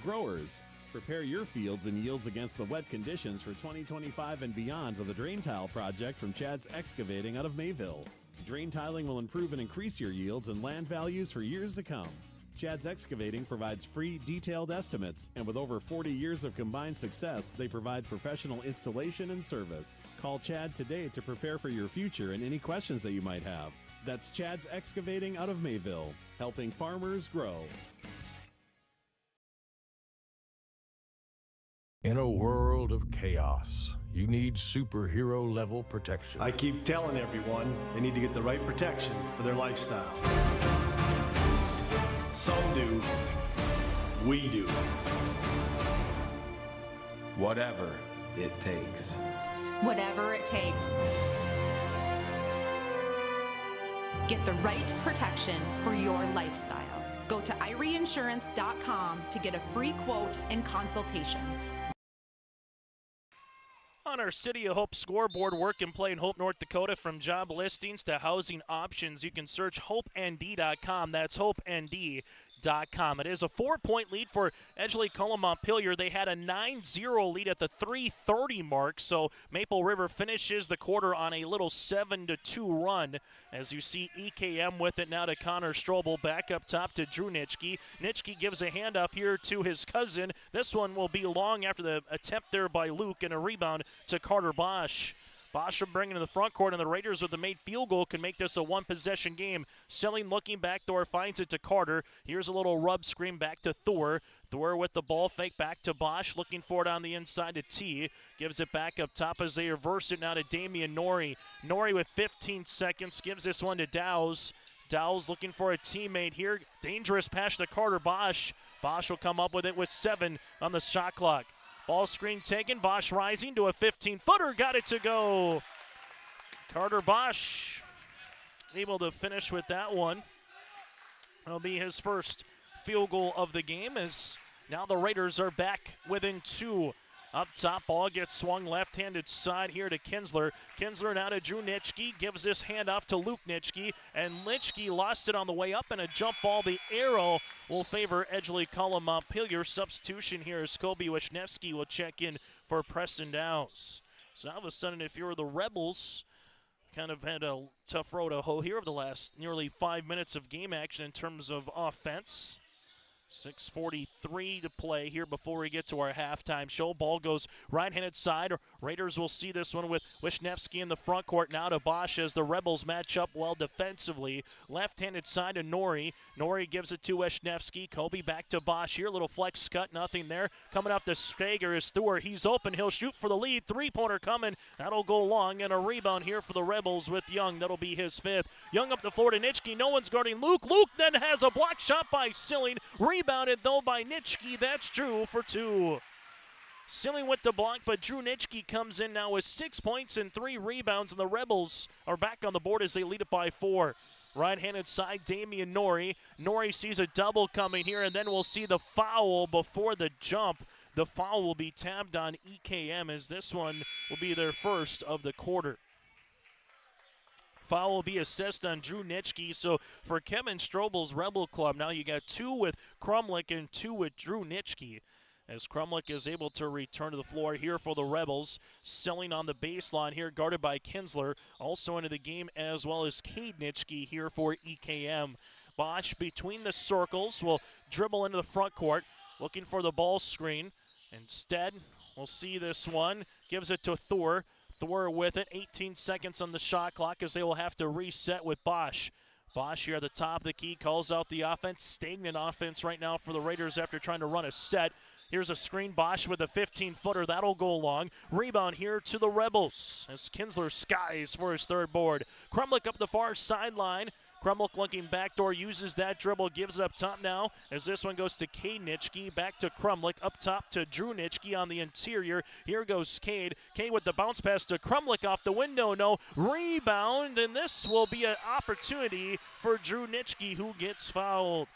Growers, prepare your fields and yields against the wet conditions for 2025 and beyond with a drain tile project from Chad's Excavating out of Mayville. Drain tiling will improve and increase your yields and land values for years to come. Chad's Excavating provides free, detailed estimates, and with over 40 years of combined success, they provide professional installation and service. Call Chad today to prepare for your future and any questions that you might have. That's Chad's Excavating out of Mayville, helping farmers grow. In a world of chaos, you need superhero-level protection. I keep telling everyone they need to get the right protection for their lifestyle. Some do. We do. Whatever it takes. Whatever it takes. Get the right protection for your lifestyle. Go to IRIinsurance.com to get a free quote and consultation. On our City of Hope scoreboard, work and play in Hope, North Dakota, from job listings to housing options, you can search hopeND.com. That's hopeND.com. It is a 4-point lead for Edgeley-Kulm-Montpelier. They had a 9-0 lead at the 3:30 mark, so Maple River finishes the quarter on a little 7-2 run. As you see EKM with it now to Connor Strobel, back up top to Drew Nitschke. Nitschke gives a handoff here to his cousin. This one will be long after the attempt there by Luke, and a rebound to Carter Bosch. Bosch will bring it to the front court, and the Raiders with the made field goal can make this a one-possession game. Selling looking backdoor, finds it to Carter. Here's a little rub screen back to Thor. Thor with the ball fake back to Bosch, looking for it on the inside to T. Gives it back up top as they reverse it now to Damian Norrie. Norrie with 15 seconds gives this one to Dowse. Dowse looking for a teammate here. Dangerous pass to Carter Bosch. Bosch will come up with it with 7 on the shot clock. Ball screen taken. Bosch rising to a 15-footer. Got it to go. Carter Bosch able to finish with that one. That'll be his first field goal of the game, as now the Raiders are back within 2. Up top, ball gets swung left-handed side here to Kinsler. Kinsler now to Drew Nitschke, gives this handoff to Luke Nitschke, and Nitschke lost it on the way up, and a jump ball. The arrow will favor Edgeley-Kulm-Montpelier. Substitution here as Kobe Wisniewski will check in for Preston Dowse. So all of a sudden, if you're the Rebels, kind of had a tough road to hoe here over the last nearly 5 minutes of game action in terms of offense. 6:43 to play here before we get to our halftime show. Ball goes right-handed side. Raiders will see this one with Wisniewski in the front court. Now to Bosch as the Rebels match up well defensively. Left-handed side to Norrie. Norrie gives it to Wisniewski. Kobe back to Bosch here. Little flex cut, nothing there. Coming up to Stager is Thor. He's open. He'll shoot for the lead. Three-pointer coming. That'll go long. And a rebound here for the Rebels with Young. That'll be his 5th. Young up the floor to Nitschke. No one's guarding Luke. Luke then has a block shot by Silling. Rebounded, though, by Nitschke. That's Drew for 2. Silling with the block, but Drew Nitschke comes in now with 6 points and 3 rebounds, and the Rebels are back on the board as they lead it by 4. Right-handed side, Damian Norrie. Norrie sees a double coming here, and then we'll see the foul before the jump. The foul will be tabbed on EKM, as this one will be their first of the quarter. Foul will be assessed on Drew Nitschke. So for Kevin Strobel's Rebel Club, now you got 2 with Krumlich and 2 with Drew Nitschke, as Krumlich is able to return to the floor here for the Rebels. Selling on the baseline here, guarded by Kinsler. Also into the game as well as Cade Nitschke here for EKM. Bosch between the circles will dribble into the front court, looking for the ball screen. Instead, we'll see this one. Gives it to Thor. Thor with it, 18 seconds on the shot clock as they will have to reset with Bosch. Bosch here at the top of the key calls out the offense. Stagnant offense right now for the Raiders after trying to run a set. Here's a screen. Bosch with a 15-footer. That'll go long. Rebound here to the Rebels as Kinsler skies for his 3rd board. Krumlich up the far sideline. Krumlich looking backdoor, uses that dribble, gives it up top now as this one goes to Cade Nitschke. Back to Krumlich, up top to Drew Nitschke on the interior. Here goes Cade. Cade with the bounce pass to Krumlich off the window. No rebound, and this will be an opportunity for Drew Nitschke, who gets fouled.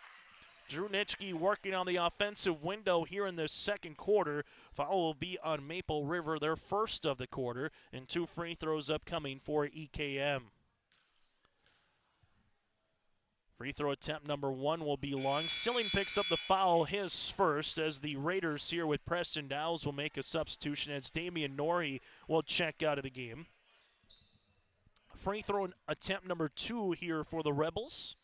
Drew Nitschke working on the offensive window here in the second quarter. Foul will be on Maple River, their first of the quarter, and 2 free throws upcoming for EKM. Free throw attempt number 1 will be long. Silling picks up the foul, his first, as the Raiders here with Preston Dowse will make a substitution as Damian Norrie will check out of the game. Free throw attempt number 2 here for the Rebels,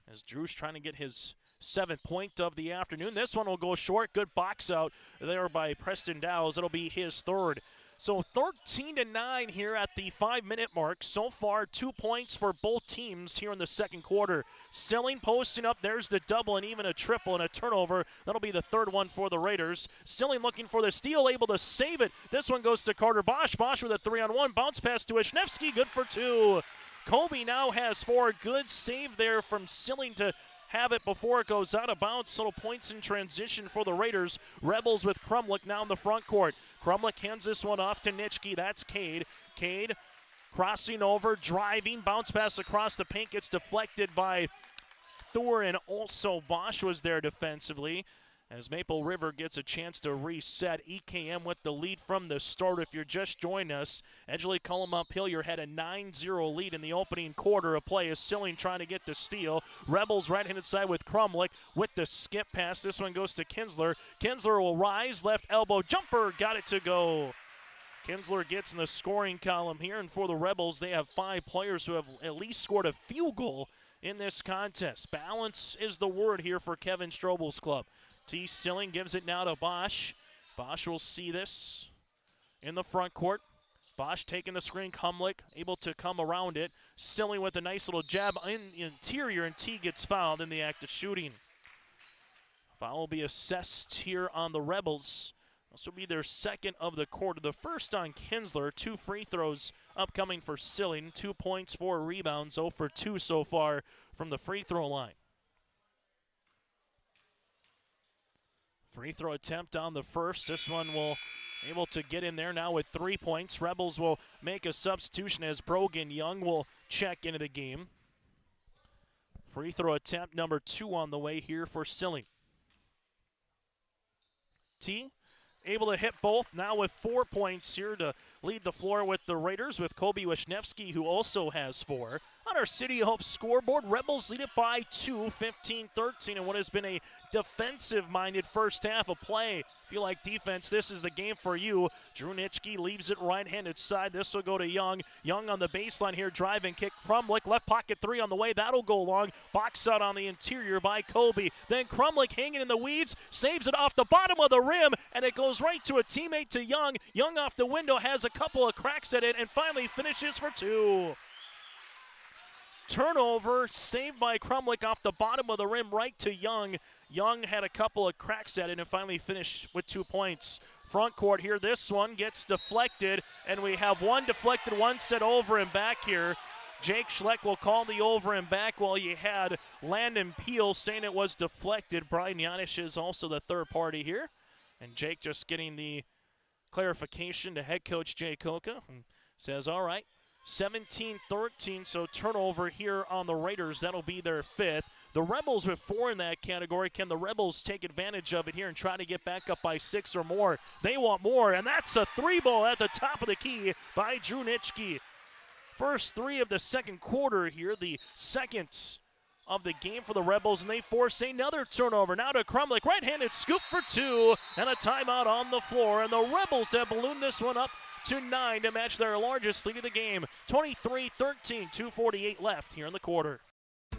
as Drew's trying to get his 7th point of the afternoon. This one will go short. Good box out there by Preston Dowes. It'll be his third. So 13-9 here at the 5-minute mark. So far, 2 points for both teams here in the second quarter. Silling posting up. There's the double and even a triple and a turnover. That'll be the third one for the Raiders. Silling looking for the steal, able to save it. This one goes to Carter Bosch. Bosch with a 3-on-1. Bounce pass to Wisniewski. Good for 2. Kobe now has 4. Good save there from Silling to have it before it goes out of bounds. Little points in transition for the Raiders. Rebels with Krumlich now in the front court. Krumlich hands this one off to Nitschke. That's Cade. Cade crossing over, driving, bounce pass across the paint, gets deflected by Thor, and also Bosch was there defensively. As Maple River gets a chance to reset. EKM with the lead from the start. If you're just joining us, Edgeley-Kulm-Montpelier had a 9-0 lead in the opening quarter of play as Silling trying to get the steal. Rebels right-handed side with Krumlich with the skip pass. This one goes to Kinsler. Kinsler will rise, left elbow jumper, got it to go. Kinsler gets in the scoring column here, and for the Rebels, they have 5 players who have at least scored a field goal in this contest. Balance is the word here for Kevin Strobel's club. T. Silling gives it now to Bosch. Bosch will see this in the front court. Bosch taking the screen. Krumlich able to come around it. Silling with a nice little jab in the interior, and T gets fouled in the act of shooting. Foul will be assessed here on the Rebels. This will be their second of the quarter. The first on Kinsler. 2 free throws upcoming for Silling. 2 points, 4 rebounds. 0 for 2 so far from the free throw line. Free throw attempt on the first. This one will able to get in there now with 3 points. Rebels will make a substitution as Brogan Young will check into the game. Free throw attempt number 2 on the way here for Silling. T able to hit both, now with 4 points here to lead the floor with the Raiders, with Kobe Wisniewski, who also has 4. On our City Hope scoreboard, Rebels lead it by 2, 15-13, in what has been a defensive-minded first half of play. If you like defense, this is the game for you. Drew Nitschke leaves it right-handed side. This will go to Young. Young on the baseline here, driving kick. Krumlich, left pocket 3 on the way. That'll go long. Box out on the interior by Kobe. Then Krumlich hanging in the weeds, saves it off the bottom of the rim, and it goes right to a teammate to Young. Young off the window has a couple of cracks at it and finally finishes for 2. Turnover, saved by Krumlich off the bottom of the rim right to Young. Young had a couple of cracks at it and finally finished with 2 points. Front court here, this one gets deflected, and we have one deflected, one set over and back here. Jake Schleck will call the over and back, while you had Landon Peel saying it was deflected. Brian Yanish is also the third party here. And Jake just getting the clarification to head coach Jay Koka, and says, all right. 17-13, so turnover here on the Raiders. That'll be their 5th. The Rebels with 4 in that category. Can the Rebels take advantage of it here and try to get back up by 6 or more? They want more, and that's a 3-ball at the top of the key by Drew Nitschke. First 3 of the second quarter here, the second of the game for the Rebels, and they force another turnover. Now to Krumlich, right-handed scoop for 2, and a timeout on the floor, and the Rebels have ballooned this one up to 9 to match their largest lead of the game. 23-13, 2:48 left here in the quarter.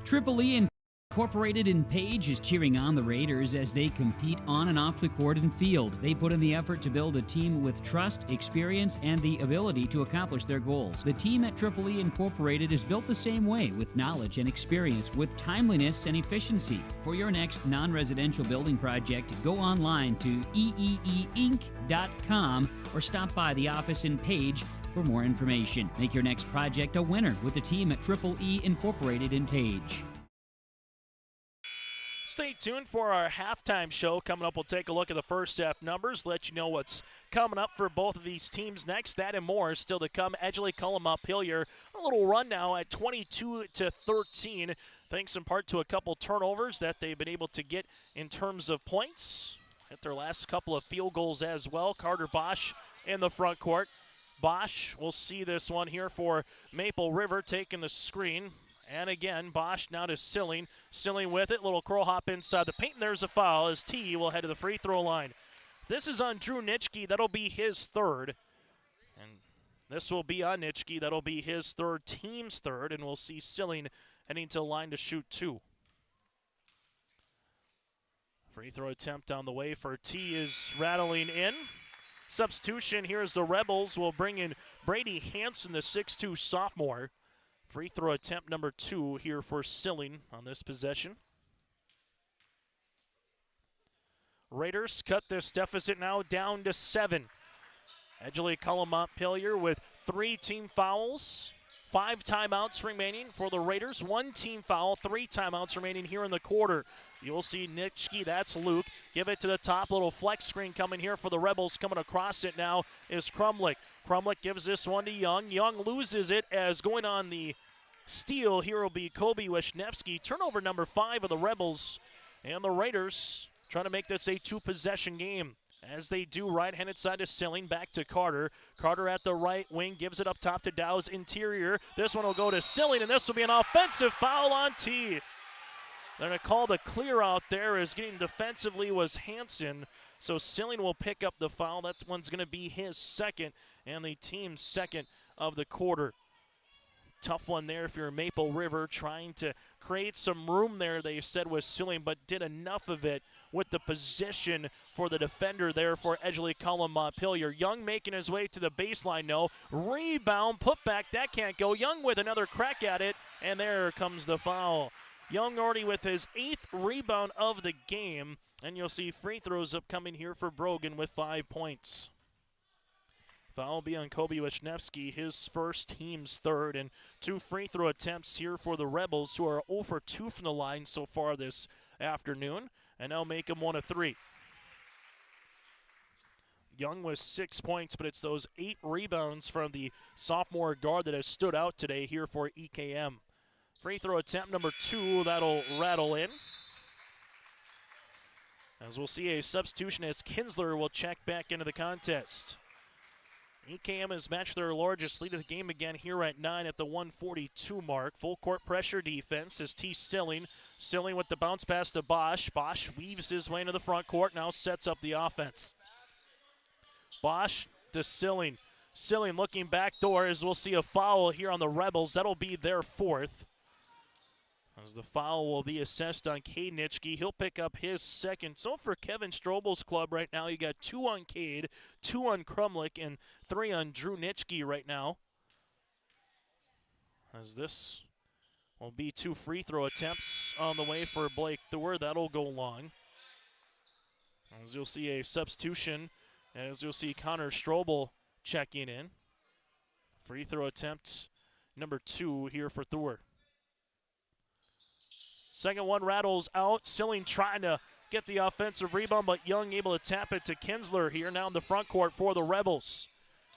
Tripoli Incorporated in Page is cheering on the Raiders as they compete on and off the court and field. They put in the effort to build a team with trust, experience, and the ability to accomplish their goals. The team at Tripoli Incorporated is built the same way, with knowledge and experience, with timeliness and efficiency. For your next non-residential building project, go online to eeeinc.com or stop by the office in Page for more information. Make your next project a winner with the team at Triple E Incorporated in Page. Stay tuned for our halftime show. Coming up, we'll take a look at the first half numbers, let you know what's coming up for both of these teams next. That and more is still to come. Edgeley-Kulm-Montpelier, a little run now at 22-13, thanks in part to a couple turnovers that they've been able to get in terms of points. Hit their last couple of field goals as well. Carter Bosch in the front court. Bosch, we'll see this one here for Maple River, taking the screen. And again, Bosch now to Silling. Silling with it. Little curl hop inside the paint. And there's a foul as T will head to the free throw line. This is on Drew Nitschke. That'll be his 3rd. And this will be on Nitschke. That'll be his 3rd, team's 3rd. And we'll see Silling heading to the line to shoot 2. Free throw attempt on the way for T is rattling in. Substitution here is the Rebels will bring in Brady Hansen, the 6'2 sophomore. Free throw attempt number 2 here for Silling on this possession. Raiders cut this deficit now down to 7. Edgeley-Kulm-Montpelier with 3 team fouls. 5 timeouts remaining for the Raiders. 1 team foul, 3 timeouts remaining here in the quarter. You'll see Nitschke, that's Luke. Give it to the top, little flex screen coming here for the Rebels. Coming across it now is Krumlich. Krumlich gives this one to Young. Young loses it as going on the steal. Here will be Kobe Wisniewski. Turnover number 5 of the Rebels. And the Raiders trying to make this a 2-possession game. As they do, right-handed side to Silling, back to Carter. Carter at the right wing, gives it up top to Dow's interior. This one will go to Silling, and this will be an offensive foul on T. They're going to call the clear out there as getting defensively was Hansen. So Silling will pick up the foul. That one's going to be his second and the team's second of the quarter. Tough one there if you're Maple River, trying to create some room there, they said, was Silling, but did enough of it with the position for the defender there for Edgeley-Kulm-Montpelier. Young making his way to the baseline, no. Rebound, put back, that can't go. Young with another crack at it, and there comes the foul. Young already with his 8th rebound of the game, and you'll see free throws upcoming here for Brogan with 5 points. Foul will be on Kobe Wisniewski, his first, team's third, and 2 free throw attempts here for the Rebels, who are 0 for 2 from the line so far this afternoon, and now make them 1 of 3. Young was 6 points, but it's those 8 rebounds from the sophomore guard that has stood out today here for EKM. Free throw attempt number 2, that'll rattle in. As we'll see a substitution as Kinsler will check back into the contest. EKM has matched their largest lead of the game again here at 9 at the 142 mark. Full court pressure defense as T. Silling. Silling with the bounce pass to Bosch. Bosch weaves his way into the front court, now sets up the offense. Bosch to Silling. Silling looking backdoor as we'll see a foul here on the Rebels. That'll be their 4th. As the foul will be assessed on Cade Nitschke. He'll pick up his second. So for Kevin Strobel's club right now, you got 2 on Cade, 2 on Krumlich, and 3 on Drew Nitschke right now. As this will be 2 free throw attempts on the way for Blake Thor. That'll go long. As you'll see a substitution, as you'll see Connor Strobel checking in. Free throw attempt number 2 here for Thor. Second one rattles out. Silling trying to get the offensive rebound, but Young able to tap it to Kinsler here now in the front court for the Rebels.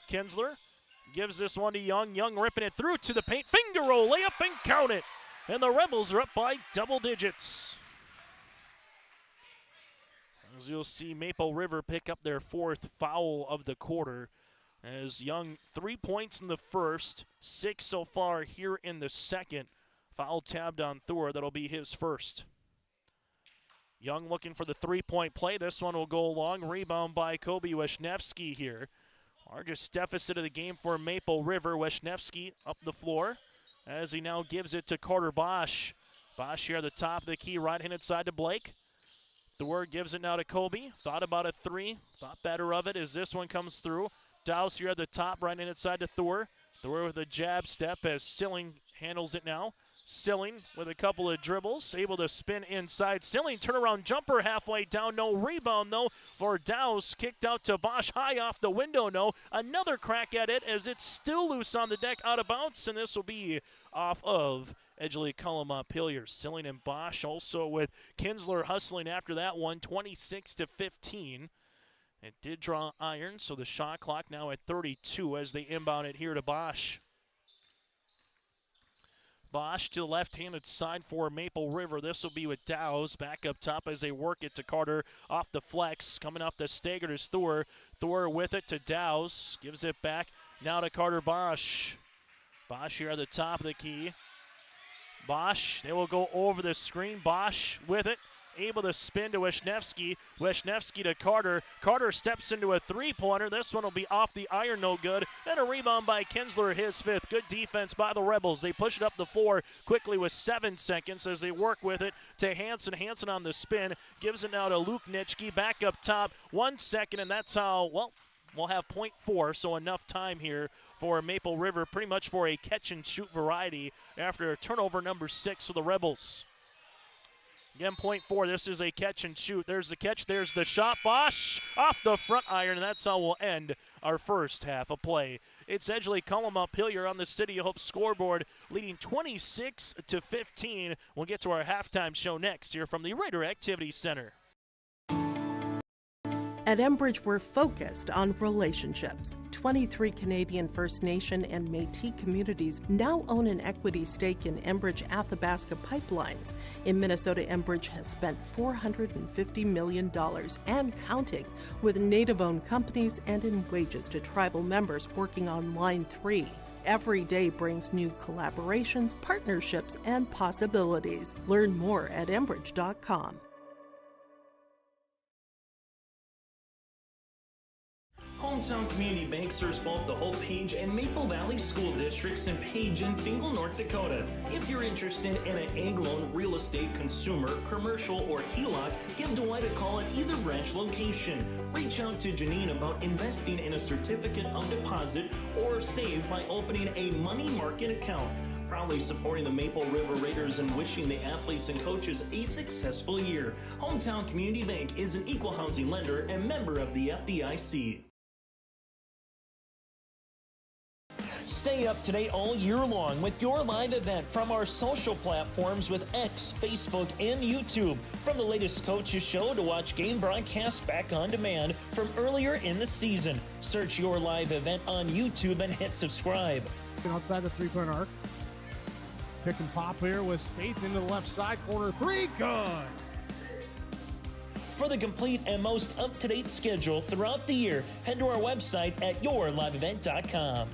Kinsler gives this one to Young. Young ripping it through to the paint. Finger roll, layup, and count it. And the Rebels are up by double digits. As you'll see Maple River pick up their 4th foul of the quarter. As Young, 3 points in the first, 6 so far here in the second. Foul tabbed on Thor. That'll be his first. Young looking for the 3-point play. This one will go long. Rebound by Kobe Wisniewski here. Largest deficit of the game for Maple River. Wisniewski up the floor as he now gives it to Carter Bosch. Bosch here at the top of the key, right-handed side to Blake. Thor gives it now to Kobe. Thought about a 3. Thought better of it as this one comes through. Dowse here at the top, right-handed side to Thor. Thor with a jab step as Silling handles it now. Silling with a couple of dribbles, able to spin inside. Silling turnaround jumper halfway down, no rebound though for Dowse. Kicked out to Bosch, high off the window, no. Another crack at it as it's still loose on the deck, out of bounds, and this will be off of Edgeley-Kulm-Montpelier. Silling and Bosch also with Kinsler hustling after that one, 26-15. It did draw iron, so the shot clock now at 32 as they inbound it here to Bosch. Bosch to the left-handed side for Maple River. This will be with Dowse back up top as they work it to Carter off the flex. Coming off the stagger is Thor. Thor with it to Dowse. Gives it back now to Carter Bosch. Bosch here at the top of the key. Bosch, they will go over the screen. Bosch with it. able to spin to Wisniewski. Wisniewski to Carter. Carter steps into a three-pointer. This one will be off the iron, no good. And a rebound by Kinsler, his fifth. Good defense by the Rebels. They push it up the floor quickly with 7 seconds as they work with it to Hansen. Hansen on the spin. Gives it now to Luke Nitschke. Back up top. 1 second, and that's how, well, we'll have .4, so enough time here for Maple River, pretty much for a catch-and-shoot variety after turnover number 6 for the Rebels. Again, .4, this is a catch-and-shoot. There's the catch, there's the shot. Bosch off the front iron, and that's how we'll end our first half of play. It's Edgeley-Kulm-Montpelier on the City of Hope scoreboard, leading 26-15. We'll get to our halftime show next here from the Raider Activity Center. At Enbridge, we're focused on relationships. 23 Canadian First Nation and Métis communities now own an equity stake in Enbridge Athabasca Pipelines. In Minnesota, Enbridge has spent $450 million and counting with Native-owned companies and in wages to tribal members working on Line 3. Every day brings new collaborations, partnerships, and possibilities. Learn more at Enbridge.com. Hometown Community Bank serves both the Hope Page and Maple Valley school districts in Page and Fingal, North Dakota. If you're interested in an ag loan, real estate, consumer, commercial, or HELOC, give Dwight a call at either branch location. Reach out to Janine about investing in a certificate of deposit or save by opening a money market account. Proudly supporting the Maple River Raiders and wishing the athletes and coaches a successful year. Hometown Community Bank is an equal housing lender and member of the FDIC. Stay up to date all year long with your live event from our social platforms with X, Facebook, and YouTube. From the latest coaches show to watch game broadcasts back on demand from earlier in the season. Search your live event on YouTube and hit subscribe. Outside the three-point arc. Pick and pop here with Spaeth into the left side. Corner three, good. For the complete and most up-to-date schedule throughout the year, head to our website at yourliveevent.com.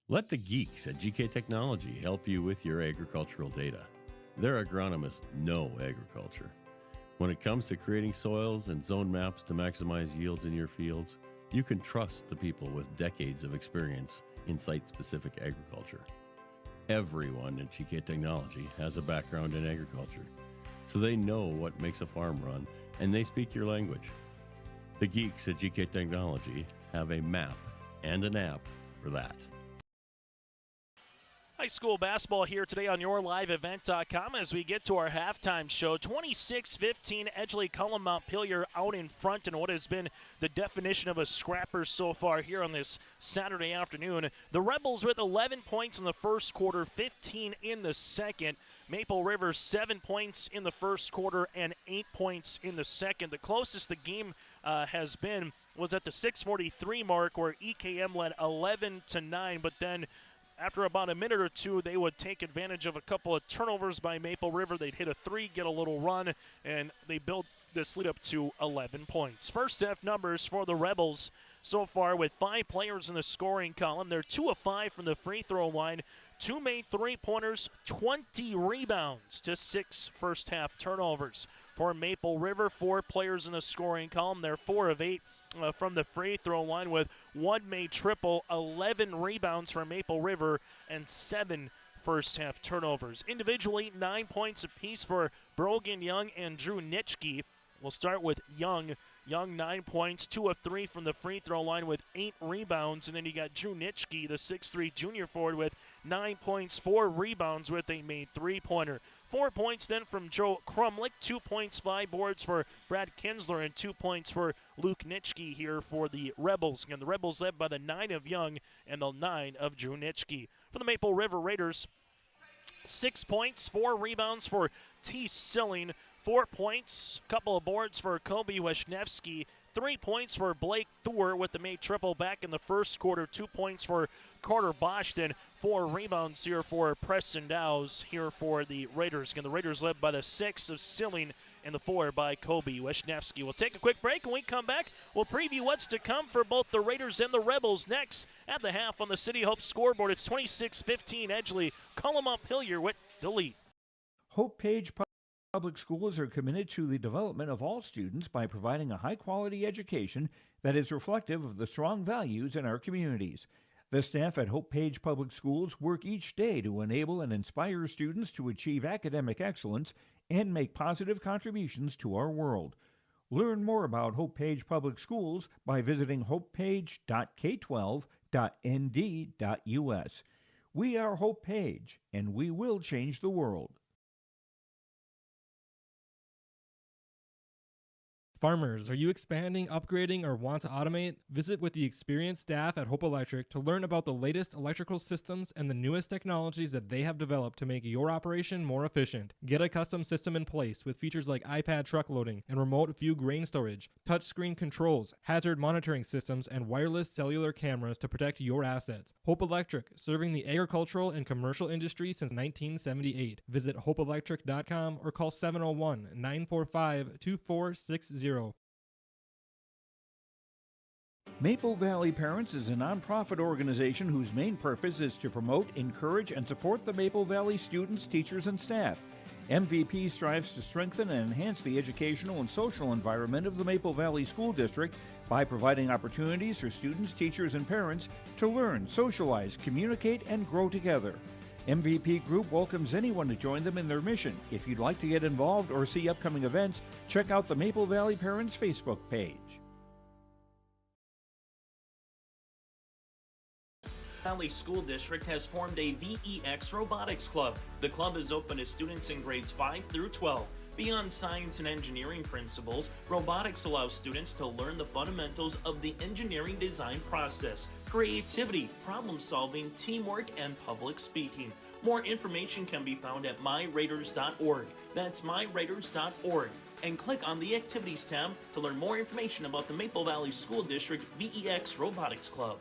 Let the geeks at GK Technology help you with your agricultural data. Their agronomists know agriculture. When it comes to creating soils and zone maps to maximize yields in your fields, you can trust the people with decades of experience in site-specific agriculture. Everyone at GK Technology has a background in agriculture, so they know what makes a farm run, and they speak your language. The geeks at GK Technology have a map and an app for that. High school basketball here today on yourliveevent.com as we get to our halftime show. 26-15, Edgeley-Kulm-Montpelier out in front in what has been the definition of a scrapper so far here on this Saturday afternoon. The Rebels with 11 points in the first quarter, 15 in the second. Maple River 7 points in the first quarter and 8 points in the second. The closest the game has been was at the 6:43 mark where EKM led 11-9, but then after about a minute or two, they would take advantage of a couple of turnovers by Maple River. They'd hit a three, get a little run, and they built this lead up to 11 points. First half numbers for the Rebels so far with 5 players in the scoring column. They're 2 of 5 from the free throw line. 2 made three-pointers, 20 rebounds to 6 first half turnovers. For Maple River, 4 players in the scoring column. They're 4 of 8. From the free throw line with 1 made triple, 11 rebounds for Maple River, and 7 first half turnovers. Individually, 9 points apiece for Brogan Young and Drew Nitschke. We'll start with Young. Young, 9 points, 2 of 3 from the free throw line with 8 rebounds. And then you got Drew Nitschke, the 6'3 junior forward, with 9 points, 4 rebounds with a made three-pointer. 4 points then from Joe Crumlick, 2 points, 5 boards for Brad Kinsler, and 2 points for Luke Nitschke here for the Rebels. And the Rebels led by the 9 of Young and the 9 of Drew Nitschke. For the Maple River Raiders, 6 points, 4 rebounds for T. Silling, 4 points, couple of boards for Kobe Wisniewski, 3 points for Blake Thor with the made triple back in the first quarter, 2 points for Carter Boshton, 4 rebounds here for Preston Dowes here for the Raiders. Again, the Raiders led by the 6 of Silling and the 4 by Kobe Wisniewski. We'll take a quick break. When we come back, we'll preview what's to come for both the Raiders and the Rebels next at the half on the City Hope scoreboard. It's 26-15, Edgeley-Kulm-Montpelier with the lead. Hope Page Public Schools are committed to the development of all students by providing a high-quality education that is reflective of the strong values in our communities. The staff at Hope Page Public Schools work each day to enable and inspire students to achieve academic excellence and make positive contributions to our world. Learn more about Hope Page Public Schools by visiting hopepage.k12.nd.us. We are Hope Page, and we will change the world. Farmers, are you expanding, upgrading, or want to automate? Visit with the experienced staff at Hope Electric to learn about the latest electrical systems and the newest technologies that they have developed to make your operation more efficient. Get a custom system in place with features like iPad truck loading and remote view grain storage, touchscreen controls, hazard monitoring systems, and wireless cellular cameras to protect your assets. Hope Electric, serving the agricultural and commercial industry since 1978. Visit hopeelectric.com or call 701-945-2460. Maple Valley Parents is a nonprofit organization whose main purpose is to promote, encourage, and support the Maple Valley students, teachers, and staff. MVP strives to strengthen and enhance the educational and social environment of the Maple Valley School District by providing opportunities for students, teachers, and parents to learn, socialize, communicate, and grow together. MVP Group welcomes anyone to join them in their mission. If you'd like to get involved or see upcoming events, check out the Maple Valley Parents Facebook page. Valley School District has formed a VEX Robotics Club. The club is open to students in grades 5 through 12. Beyond science and engineering principles, robotics allows students to learn the fundamentals of the engineering design process, creativity, problem solving, teamwork, and public speaking. More information can be found at myraiders.org. That's myraiders.org. And click on the Activities tab to learn more information about the Maple Valley School District VEX Robotics Club.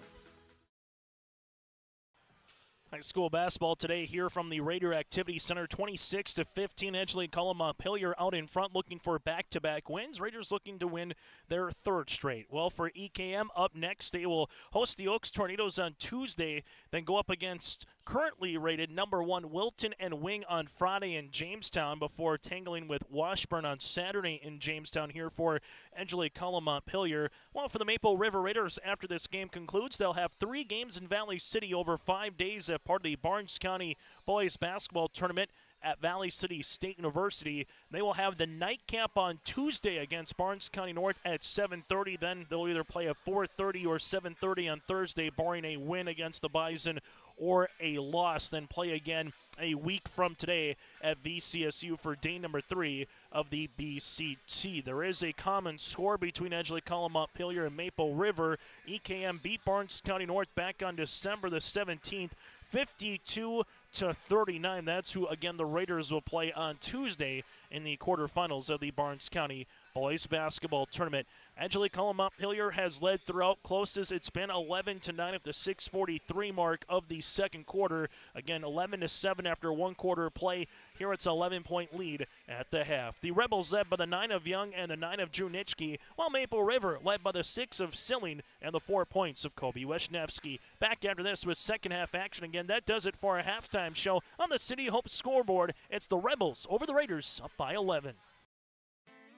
High school basketball today here from the Raider Activity Center, 26-15. Edgeley-Kulm-Montpelier out in front looking for back-to-back wins. Raiders looking to win their third straight. Well, for EKM, up next, they will host the Oaks Tornadoes on Tuesday, then go up against currently rated number 1 Wilton and Wing on Friday in Jamestown before tangling with Washburn on Saturday in Jamestown here for Edgeley-Kulm-Montpelier. Well, for the Maple River Raiders, after this game concludes, they'll have 3 games in Valley City over 5 days at part of the Barnes County Boys Basketball Tournament at Valley City State University. They will have the nightcap on Tuesday against Barnes County North at 7:30. Then they'll either play at 4:30 or 7:30 on Thursday, barring a win against the Bison or a loss. Then play again a week from today at VCSU for day number 3 of the BCT. There is a common score between Edgeley-Kulm-Montpelier and Maple River. EKM beat Barnes County North back on December the 17th, 52-39. That's who, again, the Raiders will play on Tuesday in the quarterfinals of the Barnes County Boys Basketball Tournament. Edgeley-Kulm-Montpelier has led throughout. Closest it's been 11-9 at the 6:43 mark of the second quarter. Again, 11-7 after one quarter play. Here it's an 11-point lead at the half. The Rebels led by the 9 of Young and the 9 of Drew Nitschke, while Maple River led by the 6 of Silling and the 4 points of Kobe Wisniewski. Back after this with second half action again. That does it for a halftime show on the City Hope scoreboard. It's the Rebels over the Raiders, up by 11.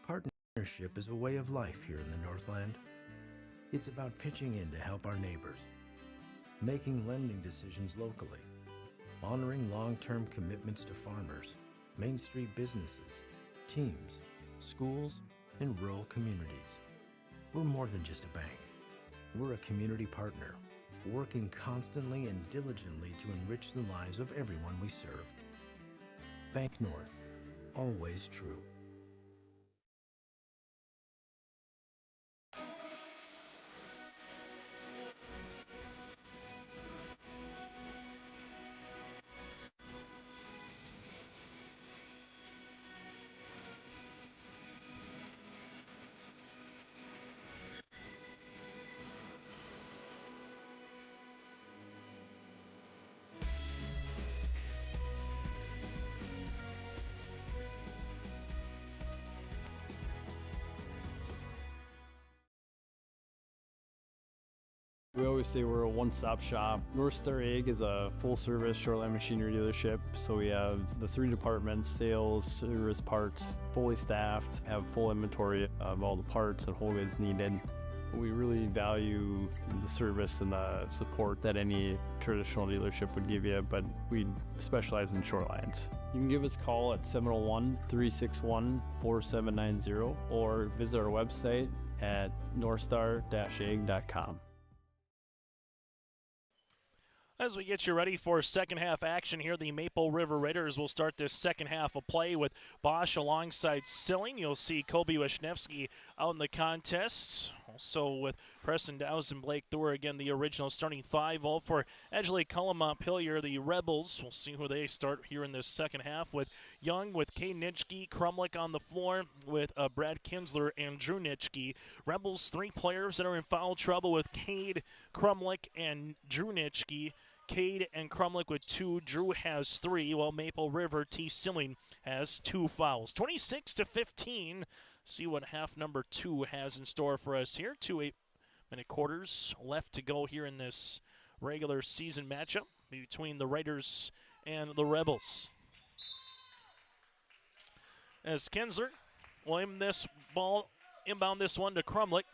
Partnership is a way of life here in the Northland. It's about pitching in to help our neighbors, making lending decisions locally, honoring long-term commitments to farmers, Main Street businesses, teams, schools, and rural communities. We're more than just a bank. We're a community partner, working constantly and diligently to enrich the lives of everyone we serve. Bank North, always true. We always say we're a one-stop shop. North Star Ag is a full-service shoreline machinery dealership, so we have the 3 departments: sales, service, parts, fully staffed, have full inventory of all the parts and whole goods needed. We really value the service and the support that any traditional dealership would give you, but we specialize in shorelines. You can give us a call at 701-361-4790 or visit our website at northstar-ag.com. As we get you ready for second half action here, the Maple River Raiders will start this second half of play with Bosch alongside Silling. You'll see Kobe Wisniewski out in the contest. Also with Preston Dowse and Blake Thor, again, the original starting 5. All for Edgeley-Kulm-Montpelier, the Rebels. We'll see who they start here in this second half with Young, with Kay Nitschke, Krumlick on the floor with Brad Kinsler and Drew Nitschke. Rebels, 3 players that are in foul trouble with Cade, Krumlick, and Drew Nitschke. Cade and Krumlick with 2. Drew has 3, while Maple River, T. Silling, has 2 fouls. 26-15. See what half number 2 has in store for us here. 2 8-minute quarters left to go here in this regular season matchup between the Raiders and the Rebels. As Kinsler will inbound this one to Krumlick.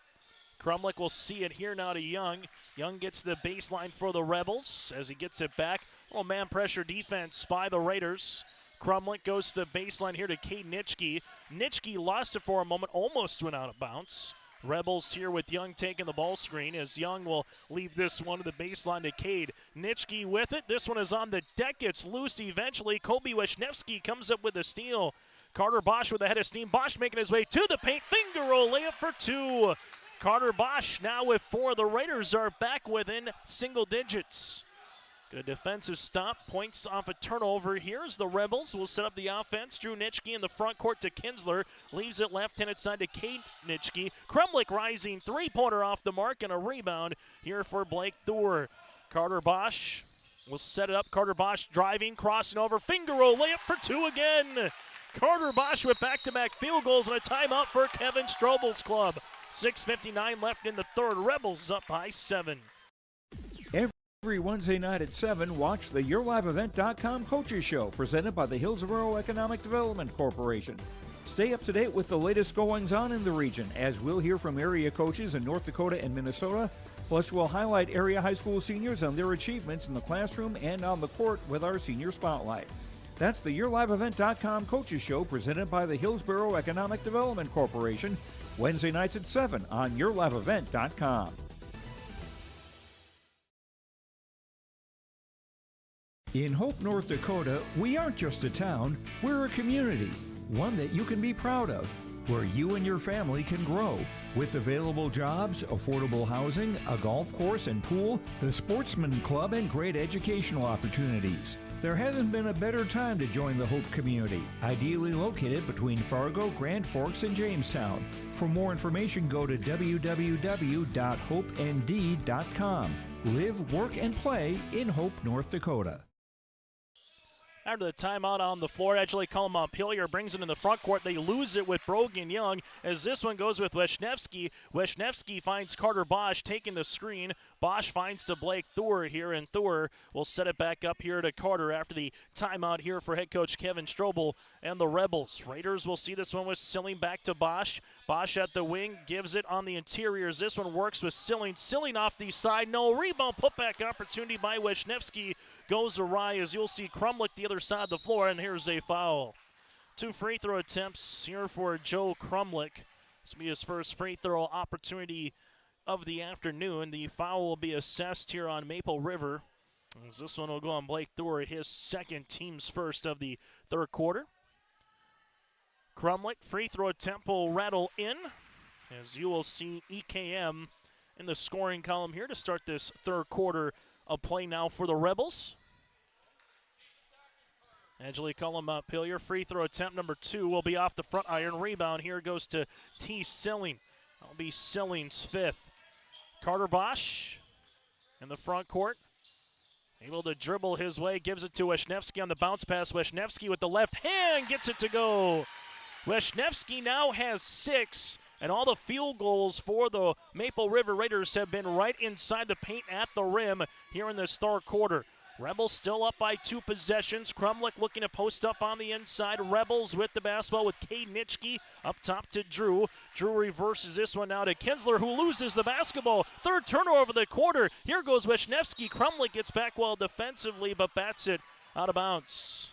Krumlick will see it here now to Young. Young gets the baseline for the Rebels as he gets it back. Oh, man pressure defense by the Raiders. Krumlick goes to the baseline here to Cade Nitschke. Nitschke lost it for a moment, almost went out of bounds. Rebels here with Young taking the ball screen as Young will leave this one to the baseline to Cade. Nitschke with it. This one is on the deck. It's loose eventually. Kobe Wisniewski comes up with a steal. Carter Bosch with a head of steam. Bosch making his way to the paint. Finger roll layup for 2. Carter Bosch now with 4. The Raiders are back within single digits. Good defensive stop. Points off a turnover here as the Rebels will set up the offense. Drew Nitschke in the front court to Kinsler. Leaves it left-handed side to Cade Nitschke. Krumlick rising. 3-pointer off the mark and a rebound here for Blake Thor. Carter Bosch will set it up. Carter Bosch driving, crossing over. Finger roll layup for 2 again. Carter Bosch with back-to-back field goals and a timeout for Kevin Strobel's club. 6:59 left in the third. Rebels up by 7. Every Wednesday night at 7, watch the YourLiveEvent.com Coaches Show presented by the Hillsborough Economic Development Corporation. Stay up to date with the latest goings-on in the region as we'll hear from area coaches in North Dakota and Minnesota. Plus, we'll highlight area high school seniors on their achievements in the classroom and on the court with our Senior Spotlight. That's the YourLiveEvent.com Coaches Show presented by the Hillsborough Economic Development Corporation. Wednesday nights at 7 on YourLiveEvent.com. In Hope, North Dakota, we aren't just a town, we're a community, one that you can be proud of, where you and your family can grow. With available jobs, affordable housing, a golf course and pool, the Sportsman Club, and great educational opportunities. There hasn't been a better time to join the Hope community, ideally located between Fargo, Grand Forks, and Jamestown. For more information, go to www.hopend.com. Live, work, and play in Hope, North Dakota. After the timeout on the floor, Edgeley-Kulm-Montpelier brings it in the front court. They lose it with Brogan Young as this one goes with Wisniewski. Wisniewski finds Carter Bosch taking the screen. Bosch finds to Blake Thor here, and Thor will set it back up here to Carter after the timeout here for head coach Kevin Strobel and the Rebels. Raiders will see this one with Silling back to Bosch. Bosch at the wing, gives it on the interiors. This one works with Silling. Silling off the side, no rebound, putback opportunity by Wisniewski. Goes awry as you'll see Krumlick the other side of the floor, and here's a foul. 2 free throw attempts here for Joe Krumlick. This will be his first free throw opportunity of the afternoon. The foul will be assessed here on Maple River, as this one will go on Blake Thor, his second, team's first of the third quarter. Krumlick, free throw attempt will rattle in, as you will see EKM in the scoring column here to start this third quarter of play now for the Rebels. Edgeley-Kulm-Montpelier, free throw attempt number 2 will be off the front iron. Rebound here goes to T. Silling. That'll be Silling's 5th. Carter Bosch in the front court, able to dribble his way, gives it to Wisniewski on the bounce pass. Wisniewski with the left hand gets it to go. Wisniewski now has 6, and all the field goals for the Maple River Raiders have been right inside the paint at the rim here in this third quarter. Rebels still up by 2 possessions. Krumlick looking to post up on the inside. Rebels with the basketball with Cade Nitschke up top to Drew. Drew reverses this one now to Kinsler, who loses the basketball. Third turnover of the quarter. Here goes Wisniewski. Krumlick gets back well defensively, but bats it out of bounds.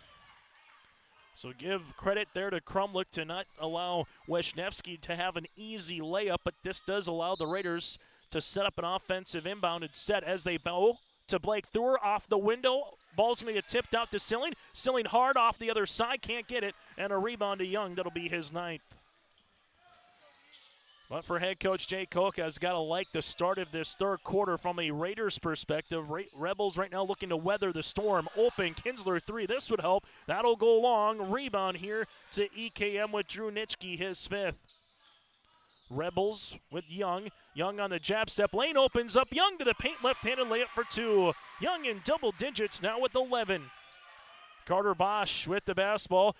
So give credit there to Krumlick to not allow Wisniewski to have an easy layup, but this does allow the Raiders to set up an offensive inbounded set as they bow to Blake Thur off the window. Ball's going to get tipped out to Silling. Silling hard off the other side, can't get it, and a rebound to Young. That'll be his 9th. But for head coach Jay Koch, has got to like the start of this third quarter from a Raiders perspective. Rebels right now looking to weather the storm. Open, Kinsler 3. This would help. That'll go long. Rebound here to EKM with Drew Nitschke, his 5th. Rebels with Young. Young on the jab step. Lane opens up. Young to the paint. Left-handed layup for 2. Young in double digits now with 11. Carter Bosch with the basketball.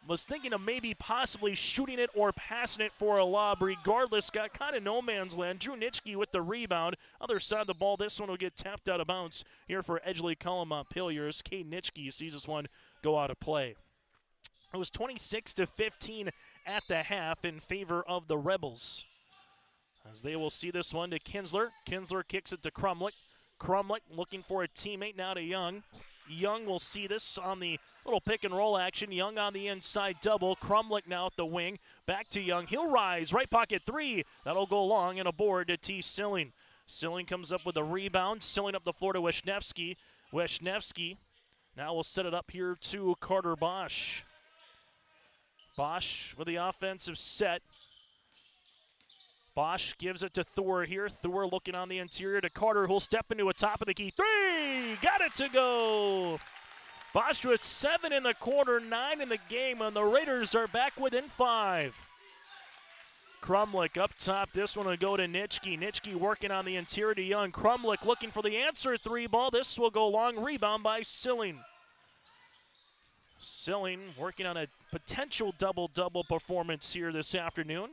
Was thinking of maybe possibly shooting it or passing it for a lob. Regardless, got kind of no man's land. Drew Nitschke with the rebound. Other side of the ball, this one will get tapped out of bounds here for Edgeley-Kulm-Montpelier as Cade Nitschke sees this one go out of play. It was 26-15 at the half in favor of the Rebels. As they will see this one to Kinsler. Kinsler kicks it to Krumlick. Krumlick looking for a teammate now to Young. Young will see this on the little pick and roll action. Young on the inside double. Krumlick now at the wing. Back to Young. He'll rise. Right pocket 3. That'll go long and a board to T. Silling. Silling comes up with a rebound. Silling up the floor to Wisniewski. Wisniewski now will set it up here to Carter Bosch. Bosch with the offensive set. Bosch gives it to Thor here. Thor looking on the interior to Carter, who'll step into a top of the key. 3! Got it to go! Bosch with 7 in the quarter, 9 in the game, and the Raiders are back within 5. Krumlick up top. This one will go to Nitschke. Nitschke working on the interior to Young. Krumlick looking for the answer 3 ball. This will go long. Rebound by Silling. Silling working on a potential double-double performance here this afternoon.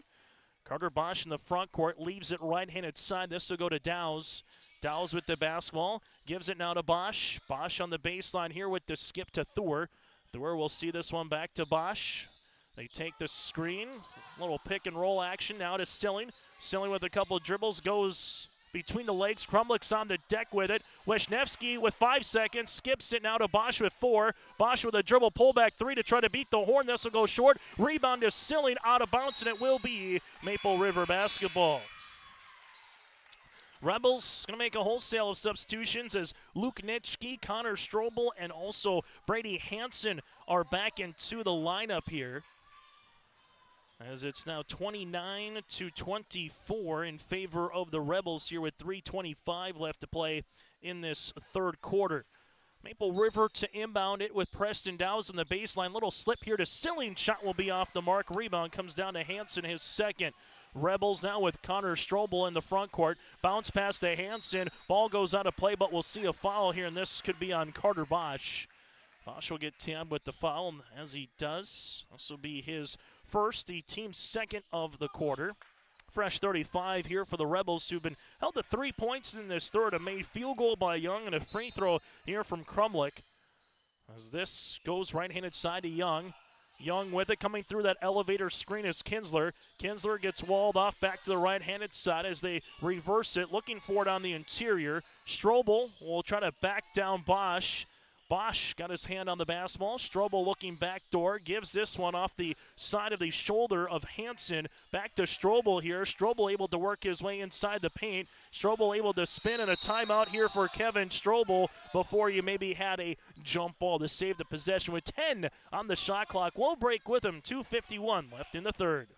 Carter Bosch in the front court leaves it right-handed side. This will go to Dowse. Dowse with the basketball. Gives it now to Bosch. Bosch on the baseline here with the skip to Thor. Thor will see this one back to Bosch. They take the screen. Little pick and roll action now to Silling. Silling with a couple of dribbles goes between the legs. Krumlick's on the deck with it. Wisniewski with 5 seconds. Skips it now to Bosch with 4. Bosch with a dribble pullback 3 to try to beat the horn. This will go short. Rebound to Silling out of bounds, and it will be Maple River basketball. Rebels going to make a wholesale of substitutions as Luke Nitschke, Connor Strobel, and also Brady Hansen are back into the lineup here. As it's now 29-24 in favor of the Rebels here with 3:25 left to play in this third quarter. Maple River to inbound it with Preston Dowse on the baseline. Little slip here to Silling. Shot will be off the mark. Rebound comes down to Hansen, his 2nd. Rebels now with Connor Strobel in the front court. Bounce pass to Hansen. Ball goes out of play, but we'll see a foul here, and this could be on Carter Bosch. Bosch will get tabbed with the foul, and as he does, this will be his first, the team's 2nd of the quarter. Fresh 35 here for the Rebels, who've been held to 3 points in this third. A made field goal by Young and a free throw here from Krumlick. As this goes right-handed side to Young. Young with it, coming through that elevator screen is Kinsler. Kinsler gets walled off back to the right-handed side as they reverse it, looking for it on the interior. Strobel will try to back down Bosch. Bosch got his hand on the basketball. Strobel looking back door, gives this one off the side of the shoulder of Hansen. Back to Strobel here. Strobel able to work his way inside the paint. Strobel able to spin, and a timeout here for Kevin Strobel before you maybe had a jump ball to save the possession with 10 on the shot clock. We'll break with him. 2:51 left in the third.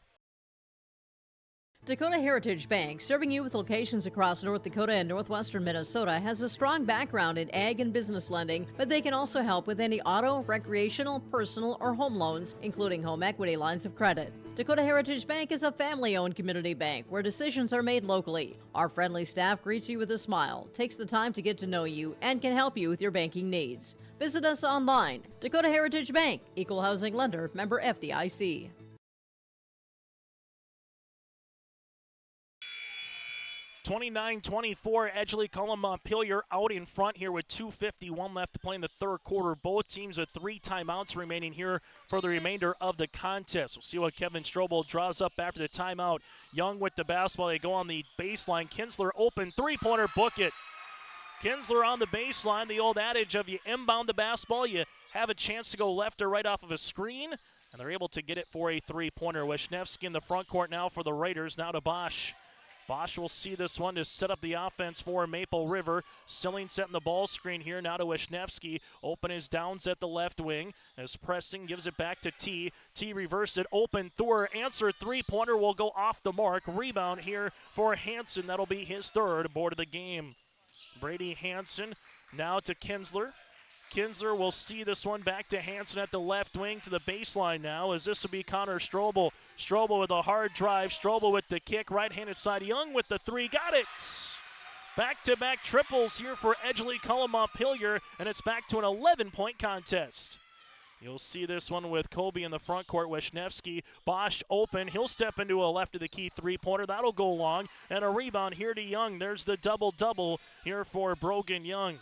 Dakota Heritage Bank, serving you with locations across North Dakota and northwestern Minnesota, has a strong background in ag and business lending, but they can also help with any auto, recreational, personal, or home loans, including home equity lines of credit. Dakota Heritage Bank is a family-owned community bank where decisions are made locally. Our friendly staff greets you with a smile, takes the time to get to know you, and can help you with your banking needs. Visit us online. Dakota Heritage Bank, Equal Housing Lender, member FDIC. 29-24, Edgeley-Kulm-Montpelier out in front here with 2:51 left to play in the third quarter. Both teams with 3 timeouts remaining here for the remainder of the contest. We'll see what Kevin Strobel draws up after the timeout. Young with the basketball. They go on the baseline. Kinsler open three-pointer, book it. Kinsler on the baseline. The old adage of you inbound the basketball, you have a chance to go left or right off of a screen, and they're able to get it for a three-pointer. Wisniewski in the front court now for the Raiders. Now to Bosch. Bosch will see this one to set up the offense for Maple River. Silling setting the ball screen here. Now to Wisniewski. Open is Downs at the left wing. As pressing gives it back to T. T reverse it. Open Thor. Answer three-pointer will go off the mark. Rebound here for Hansen. That'll be his third board of the game. Brady Hansen now to Kinsler. Kinsler will see this one back to Hansen at the left wing to the baseline now, as this will be Connor Strobel. Strobel with a hard drive. Strobel with the kick. Right-handed side. Young with the three. Got it! Back-to-back triples here for Edgeley-Kulm-Montpelier, and it's back to an 11-point contest. You'll see this one with Kobe in the front court. Wisniewski. Bosch open. He'll step into a left of the key three-pointer. That'll go long. And a rebound here to Young. There's the double-double here for Brogan Young.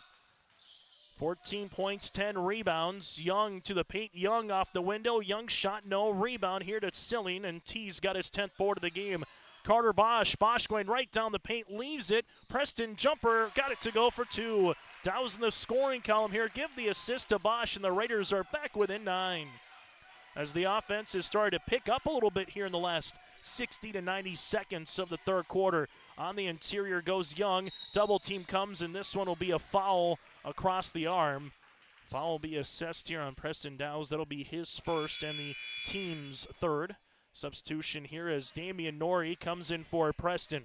14 points, 10 rebounds. Young to the paint. Young off the window. Young shot, no. Rebound here to Silling, and T's got his 10th board of the game. Carter Bosch. Bosch going right down the paint, leaves it. Preston jumper, got it to go for 2. Dow's in the scoring column here. Give the assist to Bosch, and the Raiders are back within 9. As the offense has started to pick up a little bit here in the last 60 to 90 seconds of the third quarter. On the interior goes Young. Double team comes, and this one will be a foul across the arm. Foul will be assessed here on Preston Dow's. That'll be his first and the team's third. Substitution here as Damian Norrie comes in for Preston.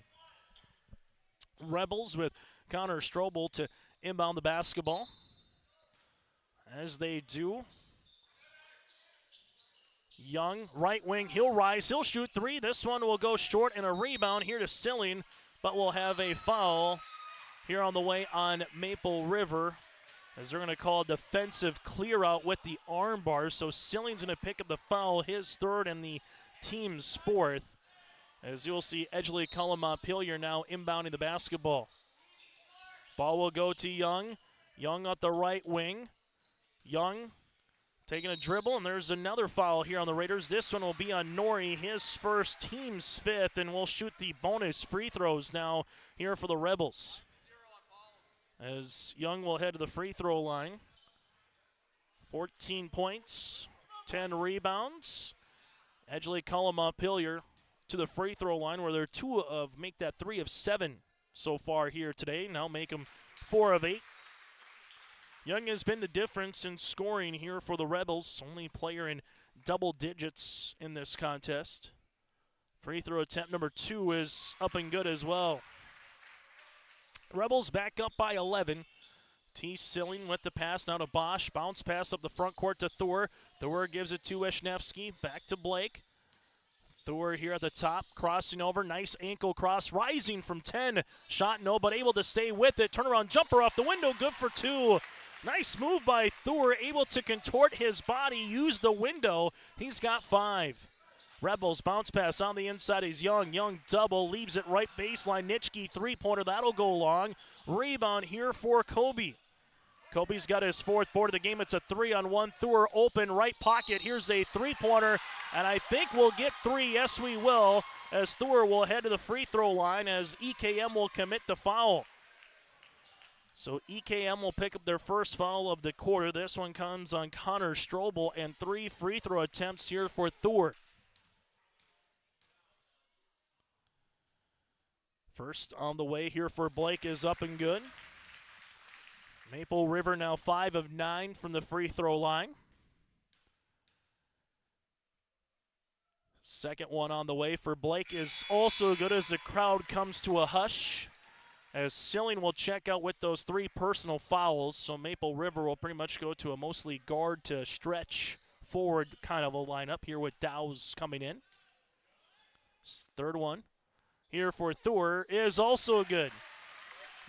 Rebels with Connor Strobel to inbound the basketball. As they do. Young, right wing, he'll rise, he'll shoot 3. This one will go short, and a rebound here to Silling, but we'll have a foul here on the way on Maple River, as they're going to call a defensive clear out with the arm bars. So Silling's going to pick up the foul, his third and the team's fourth. As you'll see, Edgeley-Kulm-Montpelier now inbounding the basketball. Ball will go to Young. Young at the right wing. Young taking a dribble, and there's another foul here on the Raiders. This one will be on Norrie, his first, team's 5th, and we'll shoot the bonus free throws now here for the Rebels. As Young will head to the free throw line. 14 points, 10 rebounds. Edgeley-Kulm-Montpelier to the free throw line, where they're make that 3 of 7 so far here today. Now make them 4 of 8. Young has been the difference in scoring here for the Rebels. Only player in double digits in this contest. Free throw attempt number 2 is up and good as well. Rebels back up by 11. T. Silling with the pass now to Bosch. Bounce pass up the front court to Thor. Thor gives it to Wisniewski. Back to Blake. Thor here at the top, crossing over. Nice ankle cross, rising from 10. Shot no, but able to stay with it. Turnaround jumper off the window, good for 2. Nice move by Thor, able to contort his body, use the window. He's got 5. Rebels bounce pass on the inside is Young. Young double, leaves it right baseline. Nitschke three-pointer, that'll go long. Rebound here for Kobe. Kobe's got his 4th board of the game. It's a 3-on-1. Thor open right pocket. Here's a three-pointer, and I think we'll get 3. Yes, we will, as Thor will head to the free throw line as EKM will commit the foul. So EKM will pick up their first foul of the quarter. This one comes on Connor Strobel, and 3 free throw attempts here for Thor. First on the way here for Blake is up and good. Maple River now 5 of 9 from the free throw line. Second one on the way for Blake is also good as the crowd comes to a hush, as Silling will check out with those 3 personal fouls. So Maple River will pretty much go to a mostly guard to stretch forward kind of a lineup here with Dow's coming in. Third one here for Thor is also good.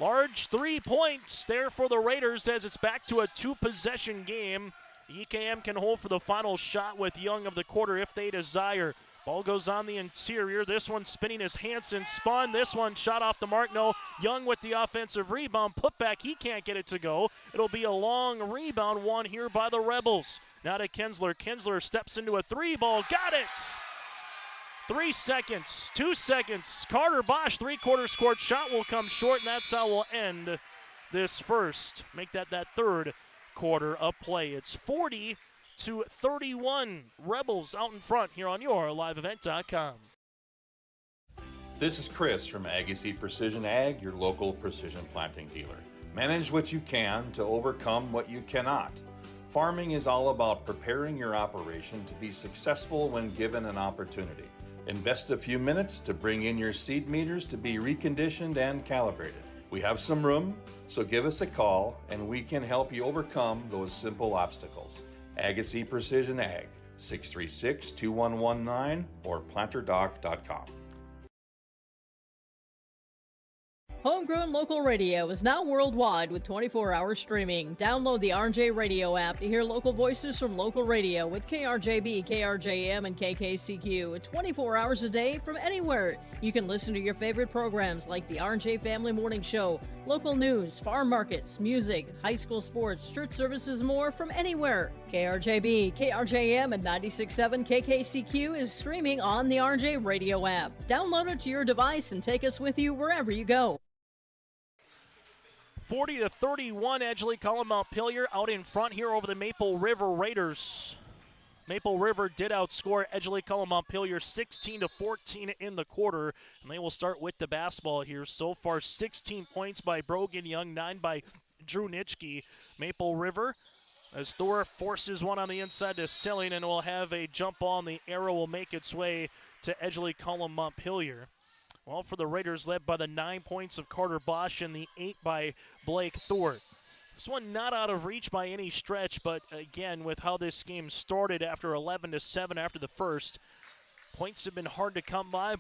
Large 3 points there for the Raiders as it's back to a 2-possession game. EKM can hold for the final shot with Young of the quarter if they desire. Ball goes on the interior. This one spinning as Hansen spun. This one shot off the mark. No. Young with the offensive rebound. Put back. He can't get it to go. It'll be a long rebound won here by the Rebels. Now to Kinsler. Kinsler steps into a three ball. Got it! 3 seconds. 2 seconds. Carter Bosch, three-quarters court shot will come short, and that's how we'll end this first. Make that third quarter of play. It's 40-31. Rebels out in front here on your liveevent.com. This is Chris from Agassiz Precision Ag, your local precision planting dealer. Manage what you can to overcome what you cannot. Farming is all about preparing your operation to be successful when given an opportunity. Invest a few minutes to bring in your seed meters to be reconditioned and calibrated. We have some room, so give us a call and we can help you overcome those simple obstacles. Agassiz Precision Ag, 636-2119 or planterdoc.com. Homegrown Local Radio is now worldwide with 24-hour streaming. Download the RJ Radio app to hear local voices from local radio with KRJB, KRJM, and KKCQ 24 hours a day from anywhere. You can listen to your favorite programs like the RJ Family Morning Show, local news, farm markets, music, high school sports, church services, more from anywhere. KRJB, KRJM, and 96.7 KKCQ is streaming on the RJ Radio app. Download it to your device and take us with you wherever you go. 40-31, Edgeley-Kulm-Montpelier out in front here over the Maple River Raiders. Maple River did outscore Edgeley-Kulm-Montpelier 16-14 in the quarter, and they will start with the basketball here. So far, 16 points by Brogan Young, 9 by Drew Nitschke. Maple River, as Thor forces one on the inside to Silling, and will have a jump ball, and the arrow will make its way to Edgeley-Kulm-Montpelier. Well, for the Raiders, led by the 9 points of Carter Bosch and the 8 by Blake Thor. This one not out of reach by any stretch, but again, with how this game started after 11-7 after the first, points have been hard to come by,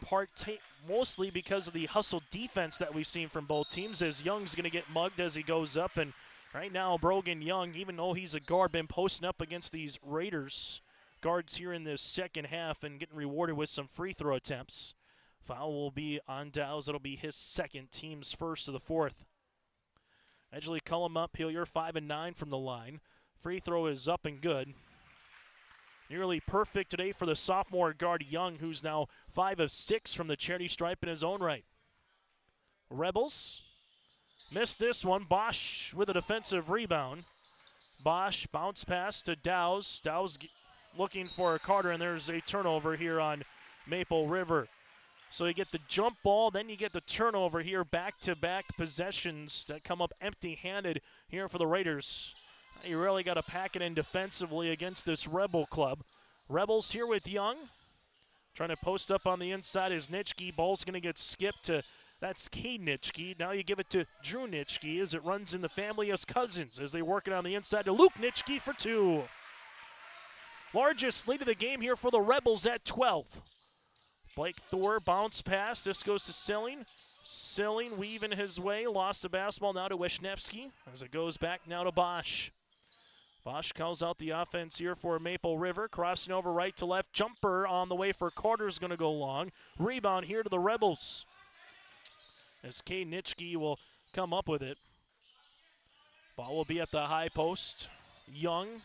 mostly because of the hustle defense that we've seen from both teams, as Young's going to get mugged as he goes up. And right now, Brogan Young, even though he's a guard, been posting up against these Raiders guards here in this second half and getting rewarded with some free throw attempts. Foul will be on Dow's. It'll be his second, team's first of the fourth. Edgeley-Kulm-Montpelier 5-9 from the line. Free throw is up and good. Nearly perfect today for the sophomore guard Young, who's now 5 of 6 from the charity stripe in his own right. Rebels missed this one. Bosch with a defensive rebound. Bosch bounce pass to Dow's. Dow's looking for Carter, and there's a turnover here on Maple River. So you get the jump ball, then you get the turnover here, back-to-back possessions that come up empty-handed here for the Raiders. You really got to pack it in defensively against this Rebel club. Rebels here with Young. Trying to post up on the inside is Nitschke. Ball's going to get skipped to, that's Cade Nitschke. Now you give it to Drew Nitschke as it runs in the family as cousins as they work it on the inside to Luke Nitschke for 2. Largest lead of the game here for the Rebels at 12. Blake Thor bounce pass. This goes to Silling. Silling weaving his way. Lost the basketball now to Wisniewski as it goes back now to Bosch. Bosch calls out the offense here for Maple River. Crossing over right to left. Jumper on the way for Carter's going to go long. Rebound here to the Rebels. As Cade Nitschke will come up with it. Ball will be at the high post. Young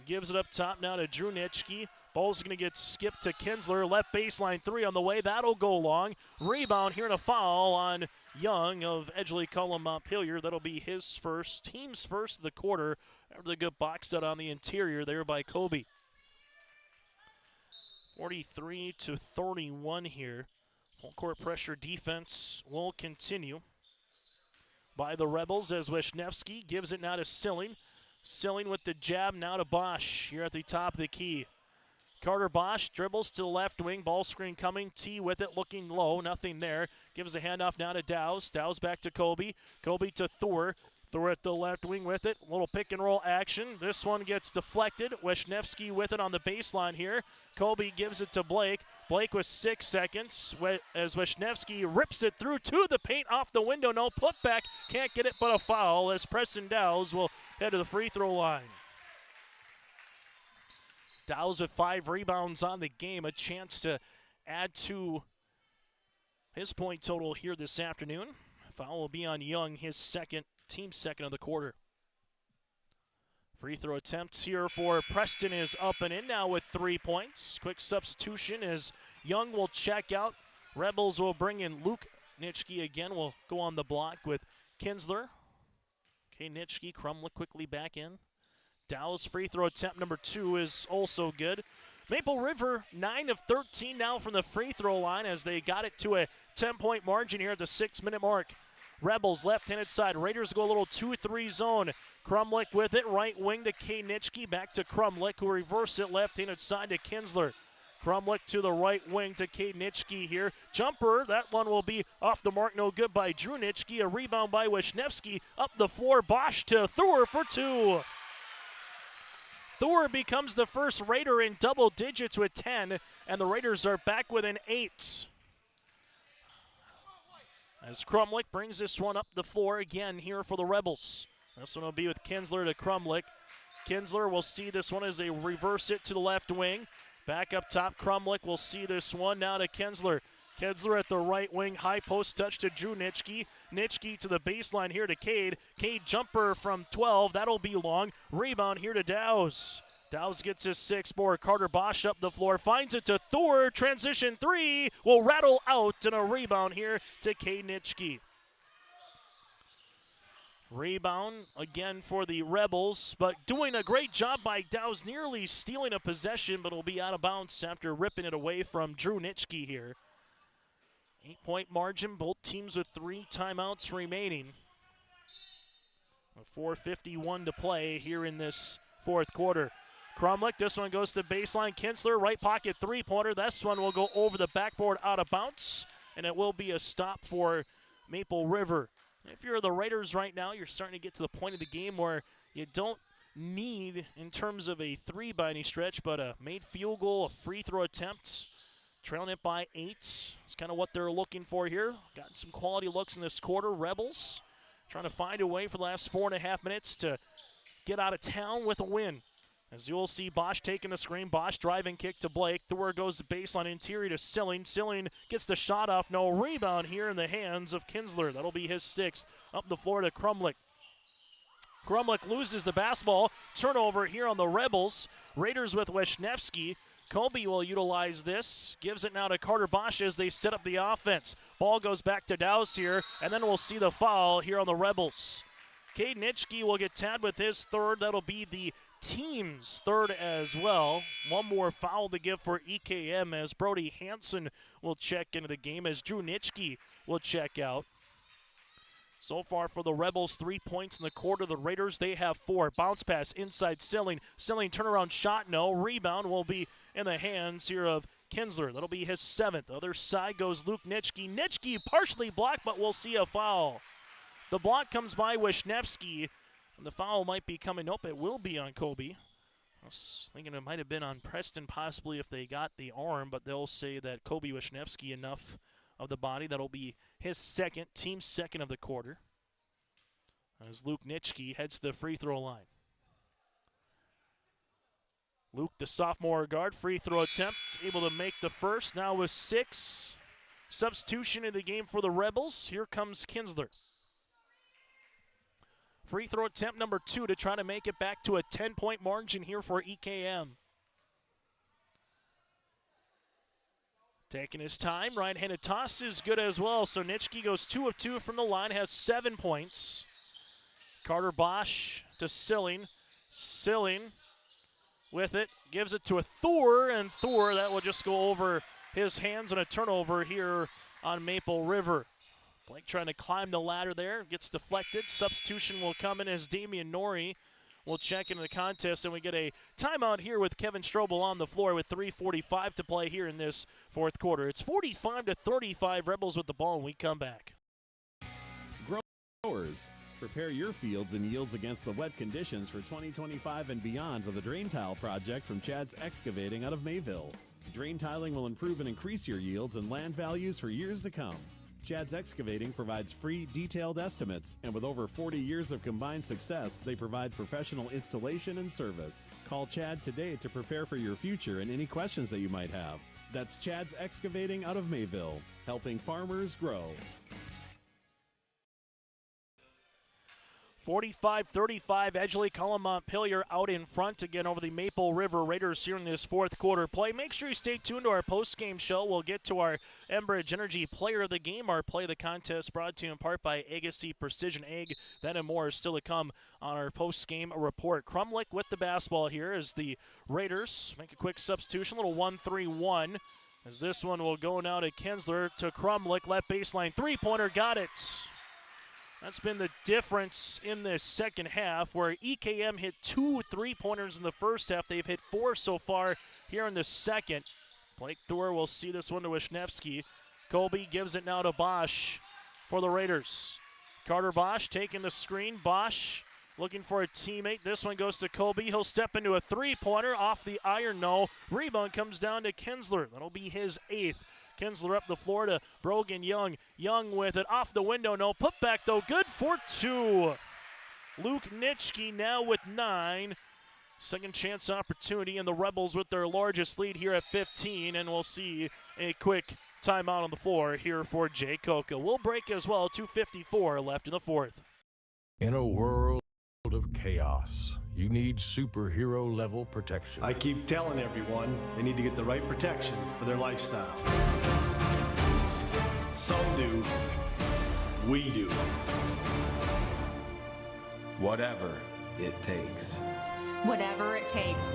gives it up top now to Drew Nitschke. Ball's going to get skipped to Kinsler. Left baseline 3 on the way. That'll go long. Rebound here and a foul on Young of Edgeley-Kulm-Montpelier. That'll be his first, team's first of the quarter. After the good box set on the interior there by Kobe. 43-31 here. Full court pressure defense will continue by the Rebels as Wisniewski gives it now to Silling. Silling with the jab now to Bosch here at the top of the key. Carter Bosch dribbles to the left wing. Ball screen coming. T with it, looking low. Nothing there. Gives the handoff now to Dow's. Dow's back to Kobe. Kobe to Thor. Thor at the left wing with it. Little pick and roll action. This one gets deflected. Wisniewski with it on the baseline here. Kobe gives it to Blake. Blake with 6 seconds as Wisniewski rips it through to the paint off the window. No putback. Can't get it but a foul as Preston Dow's will head to the free throw line. Dow's with 5 rebounds on the game. A chance to add to his point total here this afternoon. Foul will be on Young, his team second of the quarter. Free throw attempts here for Preston is up and in now with 3 points. Quick substitution as Young will check out. Rebels will bring in Luke Nitschke again. Will go on the block with Kinsler. Okay, Nitschke, Crumlick quickly back in. Dow's free throw attempt number 2 is also good. Maple River 9 of 13 now from the free throw line as they got it to a 10-point margin here at the 6-minute mark. Rebels left-handed side. Raiders go a little 2-3 zone. Crumlick with it, right wing to K. Nitschke, back to Crumlick, who reverse it left-handed side to Kinsler. Crumlick to the right wing to K. Nitschke here. Jumper, that one will be off the mark, no good by Drew Nitschke. A rebound by Wisniewski. Up the floor, Bosch to Thur for 2. Thur becomes the first Raider in double digits with 10, and the Raiders are back with an 8. As Crumlick brings this one up the floor again here for the Rebels. This one will be with Kinsler to Crumlick. Kinsler will see this one as they reverse it to the left wing. Back up top, Crumlick will see this one now to Kinsler. Kinsler at the right wing, high post touch to Drew Nitschke. Nitschke to the baseline here to Cade. Cade jumper from 12, that'll be long. Rebound here to Dow's. Dow's gets his 6 more. Carter Bosch up the floor, finds it to Thor. Transition 3 will rattle out, and a rebound here to Cade Nitschke. Rebound again for the Rebels, but doing a great job by Dow's, nearly stealing a possession, but it'll be out of bounds after ripping it away from Drew Nitschke here. 8-point margin, both teams with 3 timeouts remaining. 4:51 to play here in this fourth quarter. Crumlick, this one goes to baseline. Kinsler, right pocket three-pointer. This one will go over the backboard out of bounds, and it will be a stop for Maple River. If you're the Raiders right now, you're starting to get to the point of the game where you don't need, in terms of a 3 by any stretch, but a made field goal, a free throw attempt. Trailing it by 8. It's kind of what they're looking for here. Got some quality looks in this quarter. Rebels trying to find a way for the last 4.5 minutes to get out of town with a win. As you'll see, Bosch taking the screen. Bosch driving kick to Blake. Thor goes to baseline interior to Silling. Silling gets the shot off. No rebound here in the hands of Kinsler. That'll be his 6th. Up the floor to Crumlick. Crumlick loses the basketball. Turnover here on the Rebels. Raiders with Wisniewski. Colby will utilize this. Gives it now to Carter Bosch as they set up the offense. Ball goes back to Dow's here, and then we'll see the foul here on the Rebels. Cade Nitschke will get tagged with his 3rd. That'll be the team's 3rd as well. One more foul to give for EKM as Brody Hansen will check into the game as Drew Nitschke will check out. So far for the Rebels, 3 points in the quarter. The Raiders, they have 4. Bounce pass inside Silling. Silling turnaround shot, no. Rebound will be in the hands here of Kinsler. That'll be his 7th. Other side goes Luke Nitschke. Nitschke partially blocked, but we'll see a foul. The block comes by Wisniewski, and the foul might be coming. Nope, it will be on Kobe. I was thinking it might have been on Preston possibly if they got the arm, but they'll say that Kobe Wisniewski enough of the body. That'll be his 2nd, team's 2nd of the quarter. As Luke Nitschke heads to the free throw line. Luke, the sophomore guard, free throw attempt, able to make the first. Now with 6. Substitution in the game for the Rebels. Here comes Kinsler. Free throw attempt number 2 to try to make it back to a 10-point margin here for EKM. Taking his time, right-handed toss is good as well. So Nitschke goes 2 of 2 from the line, has 7 points. Carter Bosch to Silling. Silling with it, gives it to a Thor, and Thor, that will just go over his hands on a turnover here on Maple River. Blake trying to climb the ladder there, gets deflected. Substitution will come in as Damian Norrie will check into the contest, and we get a timeout here with Kevin Strobel on the floor with 3:45 to play here in this fourth quarter. It's 45-35, Rebels with the ball, and we come back. Growers, prepare your fields and yields against the wet conditions for 2025 and beyond with a drain tile project from Chad's Excavating out of Mayville. Drain tiling will improve and increase your yields and land values for years to come. Chad's Excavating provides free, detailed estimates, and with over 40 years of combined success, they provide professional installation and service. Call Chad today to prepare for your future and any questions that you might have. That's Chad's Excavating out of Mayville, helping farmers grow. 45-35, Edgeley-Kulm-Montpelier out in front again over the Maple River Raiders here in this fourth quarter play. Make sure you stay tuned to our post-game show. We'll get to our Enbridge Energy Player of the Game, our Play of the Contest, brought to you in part by Agassiz Precision Ag. That and more is still to come on our post-game report. Krumlik with the basketball here as the Raiders make a quick substitution, a little 1-3-1. As this one will go now to Kinsler to Krumlik, left baseline, three-pointer, got it. That's been the difference in this second half, where EKM hit 2 3-pointers in the first half. They've hit 4 so far here in the second. Blake Thor will see this one to Wisniewski. Colby gives it now to Bosch for the Raiders. Carter Bosch taking the screen. Bosch looking for a teammate. This one goes to Colby. He'll step into a three-pointer off the iron. No. Rebound comes down to Kinsler. That'll be his 8th. Kinsler up the floor to Brogan Young. Young with it off the window. No putback though. Good for 2. Luke Nitschke now with 9. Second chance opportunity, and the Rebels with their largest lead here at 15. And we'll see a quick timeout on the floor here for Jay Coca. We'll break as well. 2:54 left in the fourth. In a world of chaos, you need superhero level protection. I keep telling everyone they need to get the right protection for their lifestyle. Some do. We do. Whatever it takes. Whatever it takes.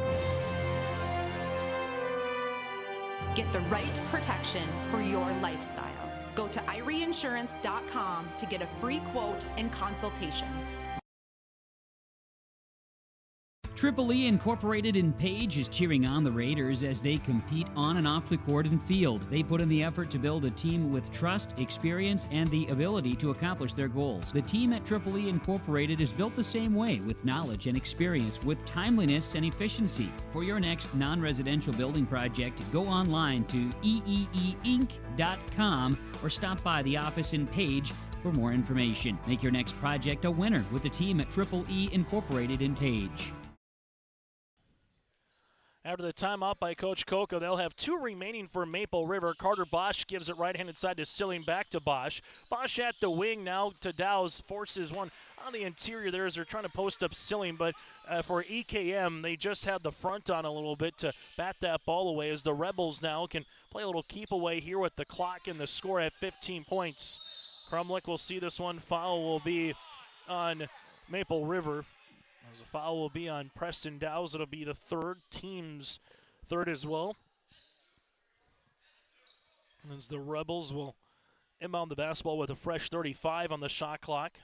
Get the right protection for your lifestyle. Go to IRIinsurance.com to get a free quote and consultation. Triple-E Incorporated in Page is cheering on the Raiders as they compete on and off the court and field. They put in the effort to build a team with trust, experience, and the ability to accomplish their goals. The team at Triple-E Incorporated is built the same way, with knowledge and experience, with timeliness and efficiency. For your next non-residential building project, go online to eeeinc.com or stop by the office in Page for more information. Make your next project a winner with the team at Triple-E Incorporated in Page. After the timeout by Coach Coca, they'll have 2 remaining for Maple River. Carter Bosch gives it right-handed side to Silling, back to Bosch. Bosch at the wing now to Dowse, forces one on the interior there as they're trying to post up Silling, but for EKM, they just had the front on a little bit to bat that ball away as the Rebels now can play a little keep away here with the clock and the score at 15 points. Krumlik will see this one. Foul will be on Maple River. As a foul will be on Preston Dowse. It'll be the team's third as well. As the Rebels will inbound the basketball with a fresh 35 on the shot clock.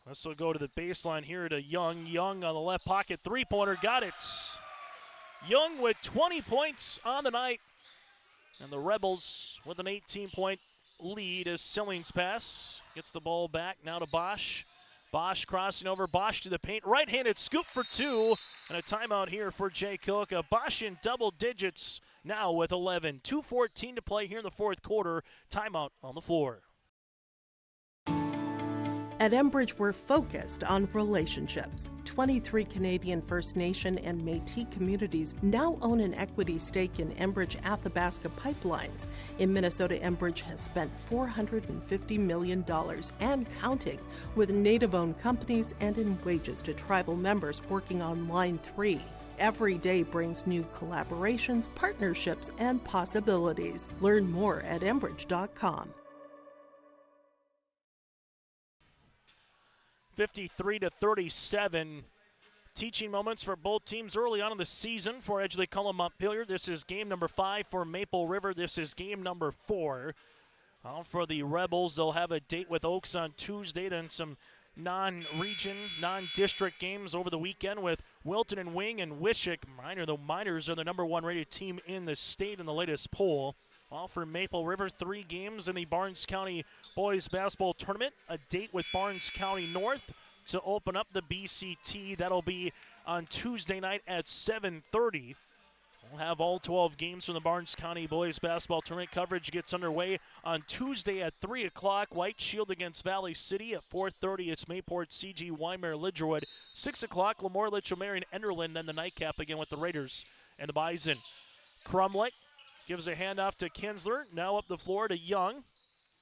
This will go to the baseline here to Young. Young on the left pocket, three-pointer, got it. Young with 20 points on the night. And the Rebels with an 18-point lead as Silling's pass gets the ball back now to Bosch. Bosch crossing over, Bosch to the paint, right-handed scoop for 2, and a timeout here for Jay Coca. Bosch in double digits now with 11. 2:14 to play here in the fourth quarter. Timeout on the floor. At Enbridge, we're focused on relationships. 23 Canadian First Nation and Métis communities now own an equity stake in Enbridge Athabasca Pipelines. In Minnesota, Enbridge has spent $450 million and counting with Native-owned companies and in wages to tribal members working on Line 3. Every day brings new collaborations, partnerships, and possibilities. Learn more at Enbridge.com. 53-37. Teaching moments for both teams early on in the season for Edgeley-Kulm-Montpelier. This is game number 5 for Maple River. This is game number 4. For the Rebels, they'll have a date with Oaks on Tuesday, then some non-region, non-district games over the weekend with Wilton and Wing and Wishick Minor. The Miners are the number 1 rated team in the state in the latest poll. Well, for Maple River, 3 games in the Barnes County Boys Basketball Tournament. A date with Barnes County North to open up the BCT. That'll be on Tuesday night at 7:30. We'll have all 12 games from the Barnes County Boys Basketball Tournament. Coverage gets underway on Tuesday at 3 o'clock. White Shield against Valley City. At 4:30, it's Mayport, CG, Weimar, Lidgerwood. 6 o'clock, Lemoore, Litchfield, Marion, Enderlin. Then the nightcap again with the Raiders and the Bison. Crumlick gives a handoff to Kinsler. Now up the floor to Young.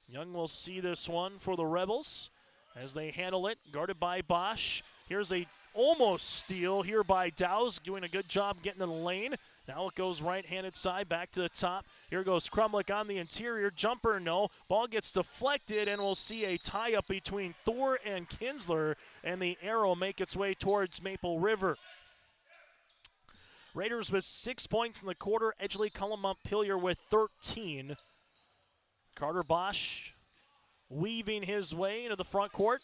Young will see this one for the Rebels as they handle it. Guarded by Bosch. Here's a almost steal here by Dowse, doing a good job getting in the lane. Now it goes right-handed side, back to the top. Here goes Crumlick on the interior. Jumper, no. Ball gets deflected, and we'll see a tie-up between Thor and Kinsler, and the arrow make its way towards Maple River. Raiders with 6 points in the quarter. Edgeley-Kulm-Montpelier with 13. Carter Bosch weaving his way into the front court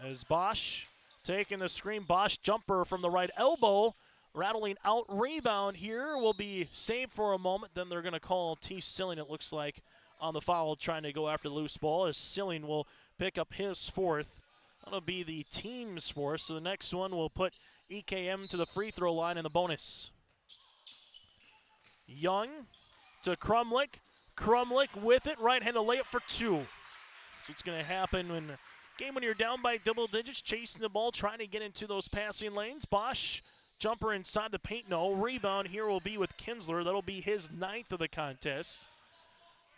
as Bosch taking the screen. Bosch jumper from the right elbow, rattling out. Rebound here will be saved for a moment. Then they're going to call T. Silling, it looks like, on the foul, trying to go after the loose ball, as Silling will pick up his fourth. That'll be the team's fourth. So the next one will put EKM to the free throw line in the bonus. Young to Crumlick. Crumlick with it, right-handed layup for two. So it's going to happen when you're down by double digits, chasing the ball, trying to get into those passing lanes. Bosch, jumper inside the paint, no. Rebound here will be with Kinsler. That'll be his 9th of the contest.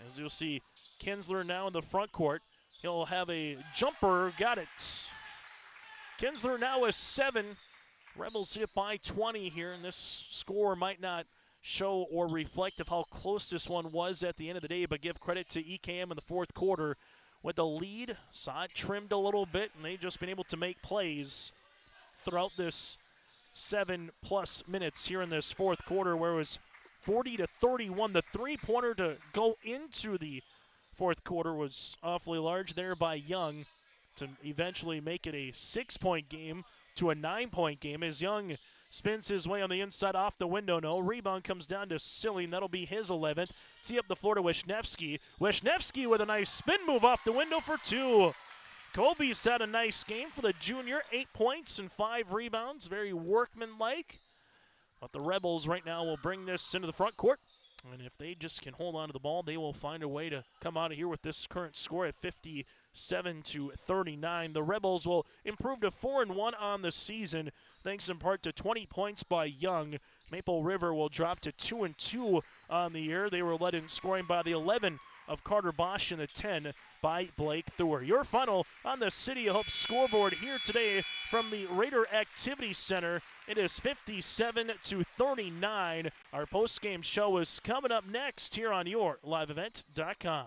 As you'll see, Kinsler now in the front court. He'll have a jumper, got it. Kinsler now with 7. Rebels hit by 20 here, and this score might not show or reflect of how close this one was at the end of the day, but give credit to EKM in the fourth quarter with the lead. Saw it trimmed a little bit, and they've just been able to make plays throughout this 7+ minutes here in this fourth quarter, where it was 40-31. The three-pointer to go into the fourth quarter was awfully large there by Young to eventually make it a 6-point game to a 9-point game as Young spins his way on the inside off the window. No. Rebound comes down to Silling. That'll be his 11th. Tee up the floor to Wisniewski. Wisniewski with a nice spin move off the window for 2. Colby's had a nice game for the junior. 8 points and 5 rebounds. Very workmanlike. But the Rebels right now will bring this into the front court. And if they just can hold on to the ball, they will find a way to come out of here with this current score at 57-39. The Rebels will improve to 4-1 on the season, thanks in part to 20 points by Young. Maple River will drop to 2-2 on the year. They were led in scoring by the 11 of Carter Bosch and the 10 by Blake Thor. Your final on the City of Hope scoreboard here today from the Raider Activity Center. It is 57-39. Our post-game show is coming up next here on YourLiveEvent.com.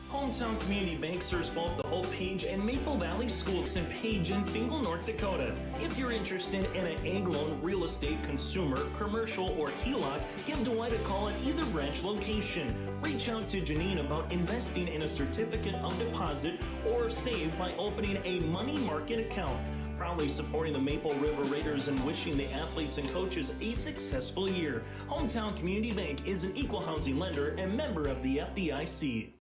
Hometown Community Bank serves both the Hope Page and Maple Valley Schools in Page and Fingal, North Dakota. If you're interested in an ag loan, real estate, consumer, commercial, or HELOC, give Dwight a call at either branch location. Reach out to Janine about investing in a certificate of deposit or save by opening a money market account. Proudly supporting the Maple River Raiders and wishing the athletes and coaches a successful year. Hometown Community Bank is an equal housing lender and member of the FDIC.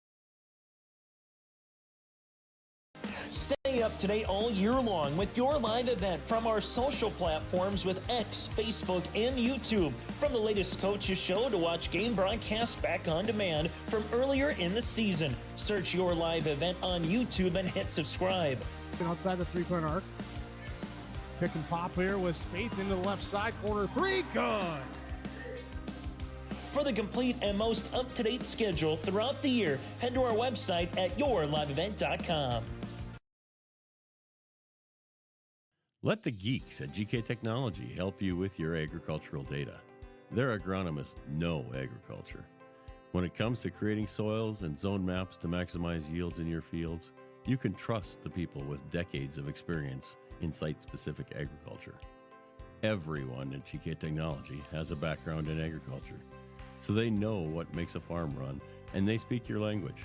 Stay up to date all year long with your live event from our social platforms with X, Facebook, and YouTube. From the latest coaches show to watch game broadcasts back on demand from earlier in the season. Search Your Live Event on YouTube and hit subscribe. Outside the three-point arc. Pick and pop here with Spaeth into the left side. Corner 3, good. For the complete and most up-to-date schedule throughout the year, head to our website at YourLiveEvent.com. Let the geeks at GK Technology help you with your agricultural data. Their agronomists know agriculture. When it comes to creating soils and zone maps to maximize yields in your fields, you can trust the people with decades of experience in site-specific agriculture. Everyone at GK Technology has a background in agriculture, so they know what makes a farm run, and they speak your language.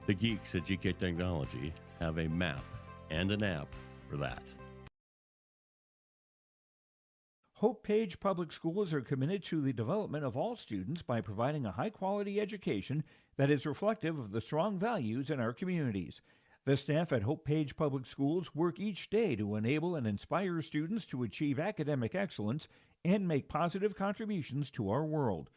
The geeks at GK Technology have a map and an app for that. Hope Page Public Schools are committed to the development of all students by providing a high-quality education that is reflective of the strong values in our communities. The staff at Hope Page Public Schools work each day to enable and inspire students to achieve academic excellence and make positive contributions to our world.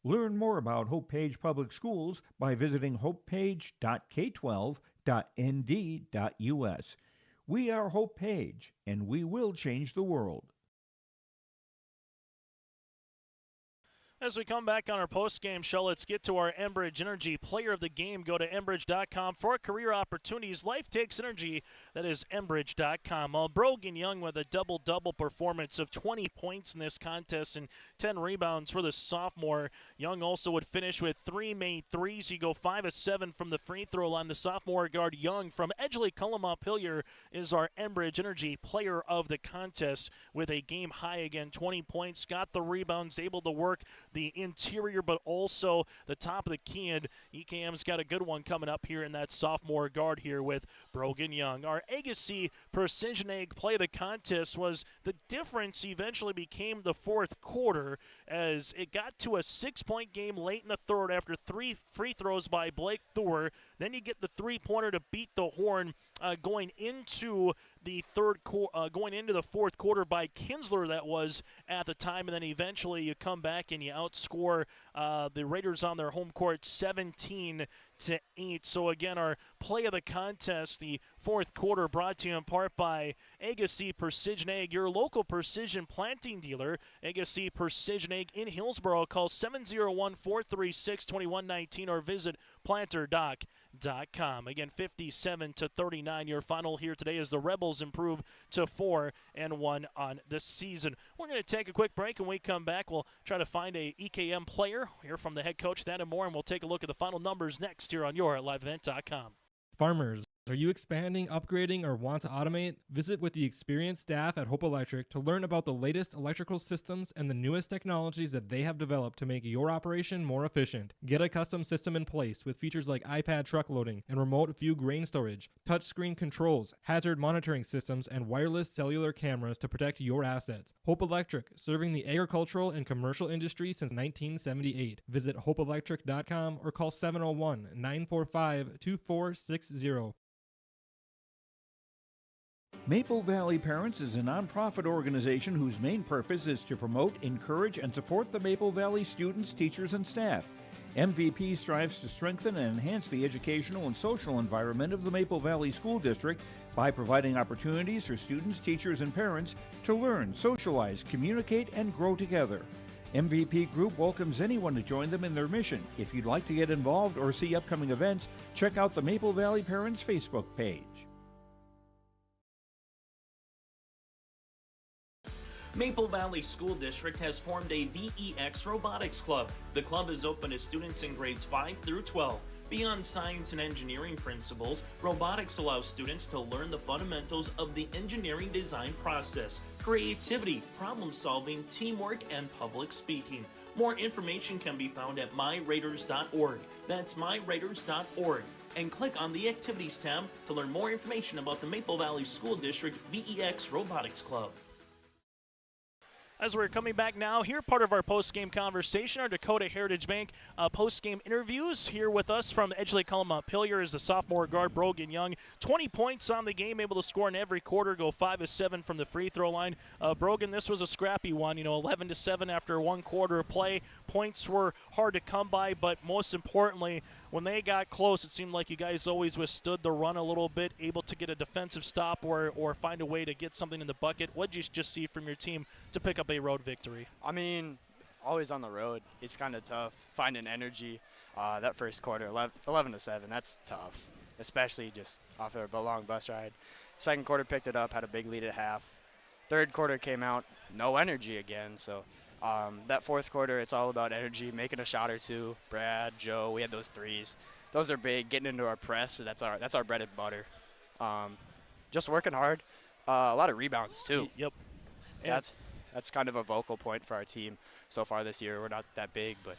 Learn more about Hope Page Public Schools by visiting hopepage.k12.nd.us. We are Hope Page, and we will change the world. As we come back on our post-game show, let's get to our Enbridge Energy Player of the Game. Go to Enbridge.com for career opportunities. Life takes energy. That is Enbridge.com. Brogan Young with a double-double performance of 20 points in this contest and 10 rebounds for the sophomore. Young also would finish with 3 made threes. He go 5 of 7 from the free throw line. The sophomore guard Young from Edgeley-Kulm-Montpelier is our Enbridge Energy Player of the contest with a game high again, 20 points. Got the rebounds, able to work the interior, but also the top of the key. And EKM's got a good one coming up here in that sophomore guard here with Brogan Young. Our Agassiz Precision Egg Play of the contest was the difference eventually became the fourth quarter as it got to a 6-point game late in the third after 3 free throws by Blake Thor. Then you get the three-pointer to beat the horn going into the fourth quarter by Kinsler, that was at the time, and then eventually you come back and you outscore the Raiders on their home court 17-8. So again, our play of the contest, the fourth quarter, brought to you in part by Agassiz Precision Egg, your local precision planting dealer. Agassiz Precision Egg in Hillsboro. Call 701-436-2119 or visit planterdoc.com. Again, 57-39 your final here today as the Rebels improve to 4-1 on the season. We're going to take a quick break, and when we come back, we'll try to find a EKM player, hear from the head coach, that and more, and we'll take a look at the final numbers next here on your LiveEvent.com. Farmers, are you expanding, upgrading, or want to automate? Visit with the experienced staff at Hope Electric to learn about the latest electrical systems and the newest technologies that they have developed to make your operation more efficient. Get a custom system in place with features like iPad truck loading and remote view grain storage, touchscreen controls, hazard monitoring systems, and wireless cellular cameras to protect your assets. Hope Electric, serving the agricultural and commercial industry since 1978. Visit hopeelectric.com or call 701-945-2460. Maple Valley Parents is a nonprofit organization whose main purpose is to promote, encourage, and support the Maple Valley students, teachers, and staff. MVP strives to strengthen and enhance the educational and social environment of the Maple Valley School District by providing opportunities for students, teachers, and parents to learn, socialize, communicate, and grow together. MVP Group welcomes anyone to join them in their mission. If you'd like to get involved or see upcoming events, check out the Maple Valley Parents Facebook page. Maple Valley School District has formed a VEX Robotics Club. The club is open to students in grades 5 through 12. Beyond science and engineering principles, robotics allows students to learn the fundamentals of the engineering design process, creativity, problem solving, teamwork, and public speaking. More information can be found at myraiders.org. That's myraiders.org. And click on the Activities tab to learn more information about the Maple Valley School District VEX Robotics Club. As we're coming back now, here part of our post-game conversation, our Dakota Heritage Bank post-game interviews. Here with us from Edgeley-Kulm-Montpelier is the sophomore guard Brogan Young. 20 points on the game, able to score in every quarter, go 5 of 7 from the free throw line. Brogan, this was a scrappy one, 11-7 after one quarter of play. Points were hard to come by, but most importantly, when they got close, it seemed like you guys always withstood the run a little bit, able to get a defensive stop or find a way to get something in the bucket. What did you just see from your team to pick up a road victory? I mean, always on the road, it's kind of tough finding energy. That first quarter, 11-7, that's tough, especially just off a long bus ride. Second quarter picked it up, had a big lead at half. Third quarter came out, no energy again. So that fourth quarter, it's all about energy, making a shot or two. Brad, Joe, we had those threes. Those are big, getting into our press. So that's our bread and butter. Just working hard. A lot of rebounds too. Yep. That's kind of a vocal point for our team so far this year. We're not that big, but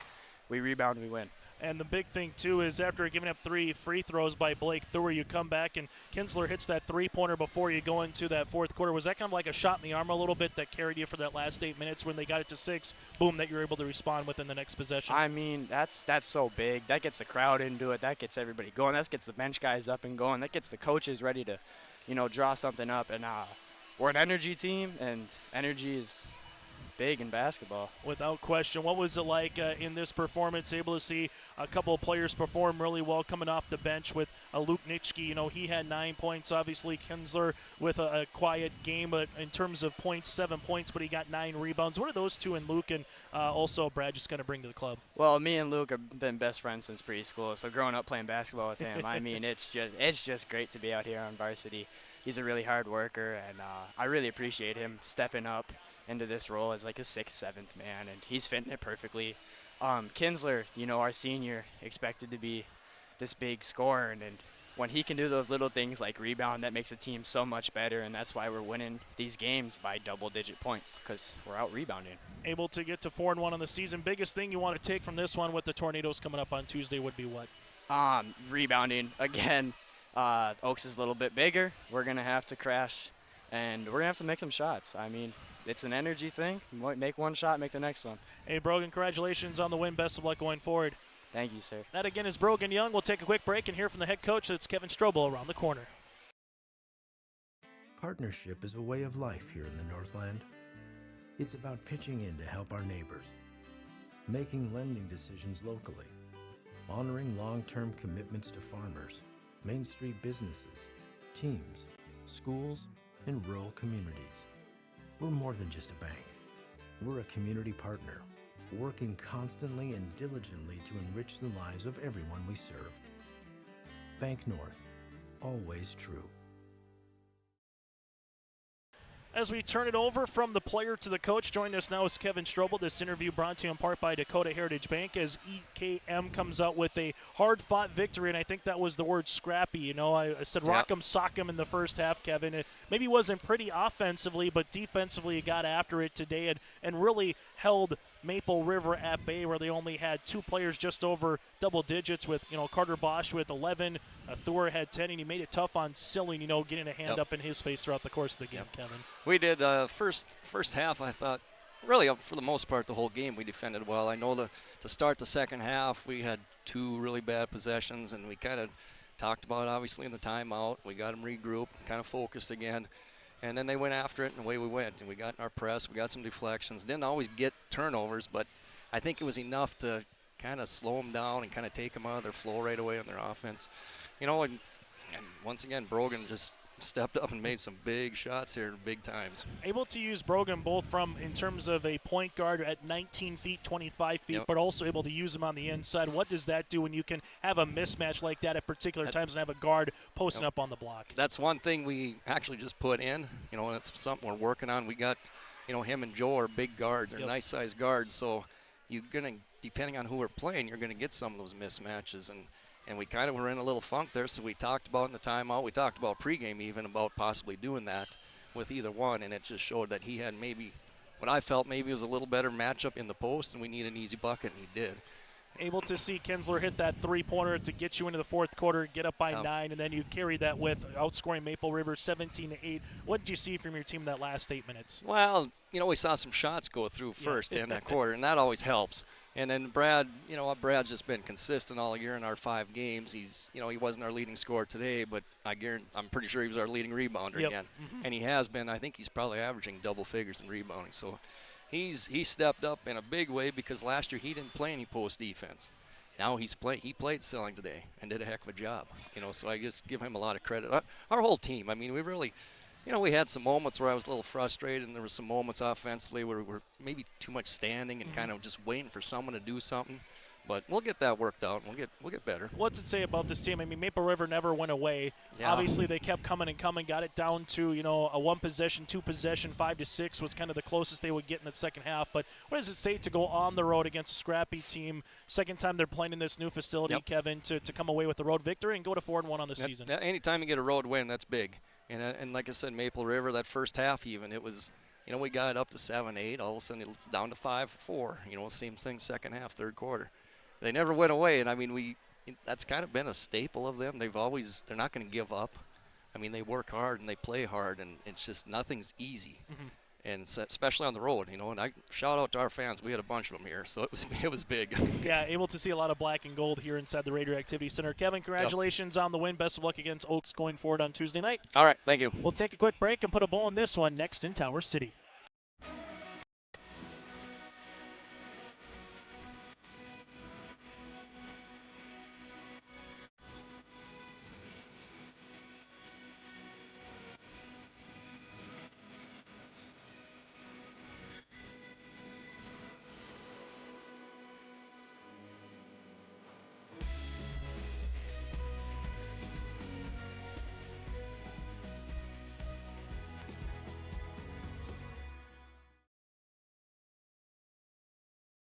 we rebound and we win. And the big thing, too, is after giving up 3 free throws by Blake Thor, you come back and Kinsler hits that three-pointer before you go into that fourth quarter. Was that kind of like a shot in the arm a little bit that carried you for that last 8 minutes when they got it to 6? Boom, that you're able to respond within the next possession. I mean, that's so big. That gets the crowd into it. That gets everybody going. That gets the bench guys up and going. That gets the coaches ready to, draw something up. And we're an energy team, and energy is big in basketball. Without question. What was it like in this performance, able to see a couple of players perform really well coming off the bench with Luke Nitschke, he had 9 points. Obviously, Kinsler with a quiet game, but in terms of points, 7 points, but he got 9 rebounds. What are those two and Luke and also Brad just going to bring to the club? Well, me and Luke have been best friends since preschool, so growing up playing basketball with him, I mean, it's just great to be out here on varsity. He's a really hard worker, and I really appreciate him stepping up into this role as like a 6th, 7th man, and he's fitting it perfectly. Kinsler, our senior, expected to be this big scorer, and when he can do those little things like rebound, that makes the team so much better, and that's why we're winning these games by double-digit points, because we're out rebounding. Able to get to 4-1 on the season. Biggest thing you want to take from this one with the Tornadoes coming up on Tuesday would be what? Rebounding. Again, Oaks is a little bit bigger. We're going to have to crash, and we're going to have to make some shots. I mean, it's an energy thing. Make one shot, make the next one. Hey, Brogan, congratulations on the win. Best of luck going forward. Thank you, sir. That again is Brogan Young. We'll take a quick break and hear from the head coach. It's Kevin Strobel around the corner. Partnership is a way of life here in the Northland. It's about pitching in to help our neighbors, making lending decisions locally, honoring long-term commitments to farmers, Main Street businesses, teams, schools, and rural communities. We're more than just a bank. We're a community partner, working constantly and diligently to enrich the lives of everyone we serve. Bank North, always true. As we turn it over from the player to the coach, joining us now is Kevin Strobel. This interview brought to you in part by Dakota Heritage Bank as EKM comes out with a hard-fought victory, and I think that was the word scrappy. I said rock 'em, sock 'em in the first half, Kevin. It maybe wasn't pretty offensively, but defensively you got after it today and really held Maple River at bay, where they only had 2 players just over double digits with, Carter Bosch with 11, Thor had 10, and he made it tough on Silling, getting a hand up in his face throughout the course of the game, Kevin. We did first half, I thought, really for the most part the whole game we defended well. I know to start the second half we had 2 really bad possessions, and we kind of talked about obviously in the timeout. We got them regrouped, kind of focused again. And then they went after it, and away we went. And we got in our press. We got some deflections. Didn't always get turnovers, but I think it was enough to kind of slow them down and kind of take them out of their flow right away on their offense. And once again, Brogan just stepped up and made some big shots here, big times. Able to use Brogan both in terms of a point guard at 19 feet, 25 feet, but also able to use him on the inside. What does that do when you can have a mismatch like that at particular times and have a guard posting up on the block? That's one thing we actually just put in. That's something we're working on. We got, him and Joe are big guards. They're nice-sized guards, so you're going to, depending on who we're playing, you're going to get some of those mismatches. And we kind of were in a little funk there, so we talked about in the timeout. We talked about pregame even about possibly doing that with either one, and it just showed that he had maybe what I felt maybe was a little better matchup in the post, and we need an easy bucket, and he did. Able to see Kinsler hit that 3-pointer to get you into the fourth quarter, get up by 9, and then you carry that with outscoring Maple River 17-8. What did you see from your team that last 8 minutes? Well, we saw some shots go through first in that quarter, and that always helps. And then Brad, Brad's just been consistent all year in our 5 games. He's, he wasn't our leading scorer today, but I'm pretty sure he was our leading rebounder again. And he has been. I think he's probably averaging double figures in rebounding. So he stepped up in a big way, because last year he didn't play any post defense. Now he played Silling today and did a heck of a job. So I just give him a lot of credit. Our whole team. I mean, we really. We had some moments where I was a little frustrated, and there were some moments offensively where we were maybe too much standing and kind of just waiting for someone to do something. But we'll get that worked out, and we'll get better. What's it say about this team? I mean, Maple River never went away. Yeah. Obviously, they kept coming and coming, got it down to, a 1-possession, 2-possession, 5-6 was kind of the closest they would get in the second half. But what does it say to go on the road against a scrappy team? Second time they're playing in this new facility, Kevin, to come away with the road victory and go to 4-1 on the season. Anytime you get a road win, that's big. And like I said, Maple River, that first half even, it was, we got up to 7-8. All of a sudden, it down to 5-4. Same thing second half, third quarter. They never went away, and I mean, that's kind of been a staple of them. They're not going to give up. I mean, they work hard and they play hard, and it's just nothing's easy. And especially on the road, and I shout out to our fans. We had a bunch of them here, so it was big. Yeah, able to see a lot of black and gold here inside the Raider Activity Center. Kevin, congratulations on the win. Best of luck against Oaks going forward on Tuesday night. All right, thank you. We'll take a quick break and put a bow on this one next in Tower City.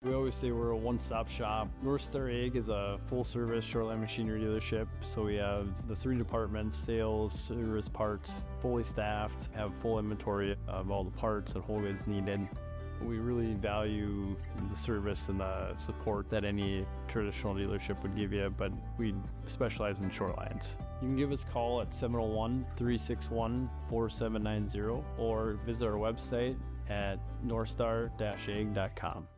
We always say we're a one-stop shop. North Star Ag is a full-service shoreline machinery dealership, so we have the 3 departments: sales, service, parts, fully staffed, have full inventory of all the parts and whole goods needed. We really value the service and the support that any traditional dealership would give you, but we specialize in shorelines. You can give us a call at 701-361-4790 or visit our website at northstar-ag.com.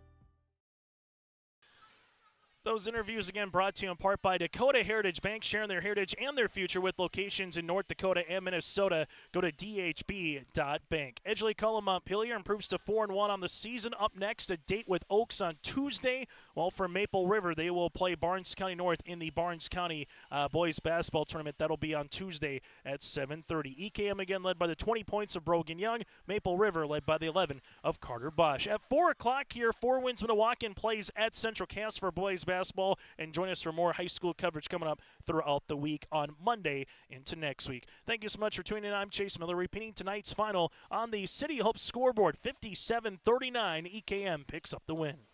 Those interviews again brought to you in part by Dakota Heritage Bank, sharing their heritage and their future with locations in North Dakota and Minnesota. Go to dhb.bank. Edgeley-Kulm-Montpelier improves to 4-1 on the season. Up next, a date with Oaks on Tuesday. While for Maple River, they will play Barnes County North in the Barnes County boys basketball tournament. That'll be on Tuesday at 7:30. EKM again led by the 20 points of Brogan Young. Maple River led by the 11 of Carter Bosch. At 4 o'clock here, Four Winds Minnewacan plays at Central Cass for boys basketball, and join us for more high school coverage coming up throughout the week on Monday into next week. Thank you so much for tuning in. I'm Chase Miller, repeating tonight's final on the City Hope scoreboard. 57-39, EKM picks up the win.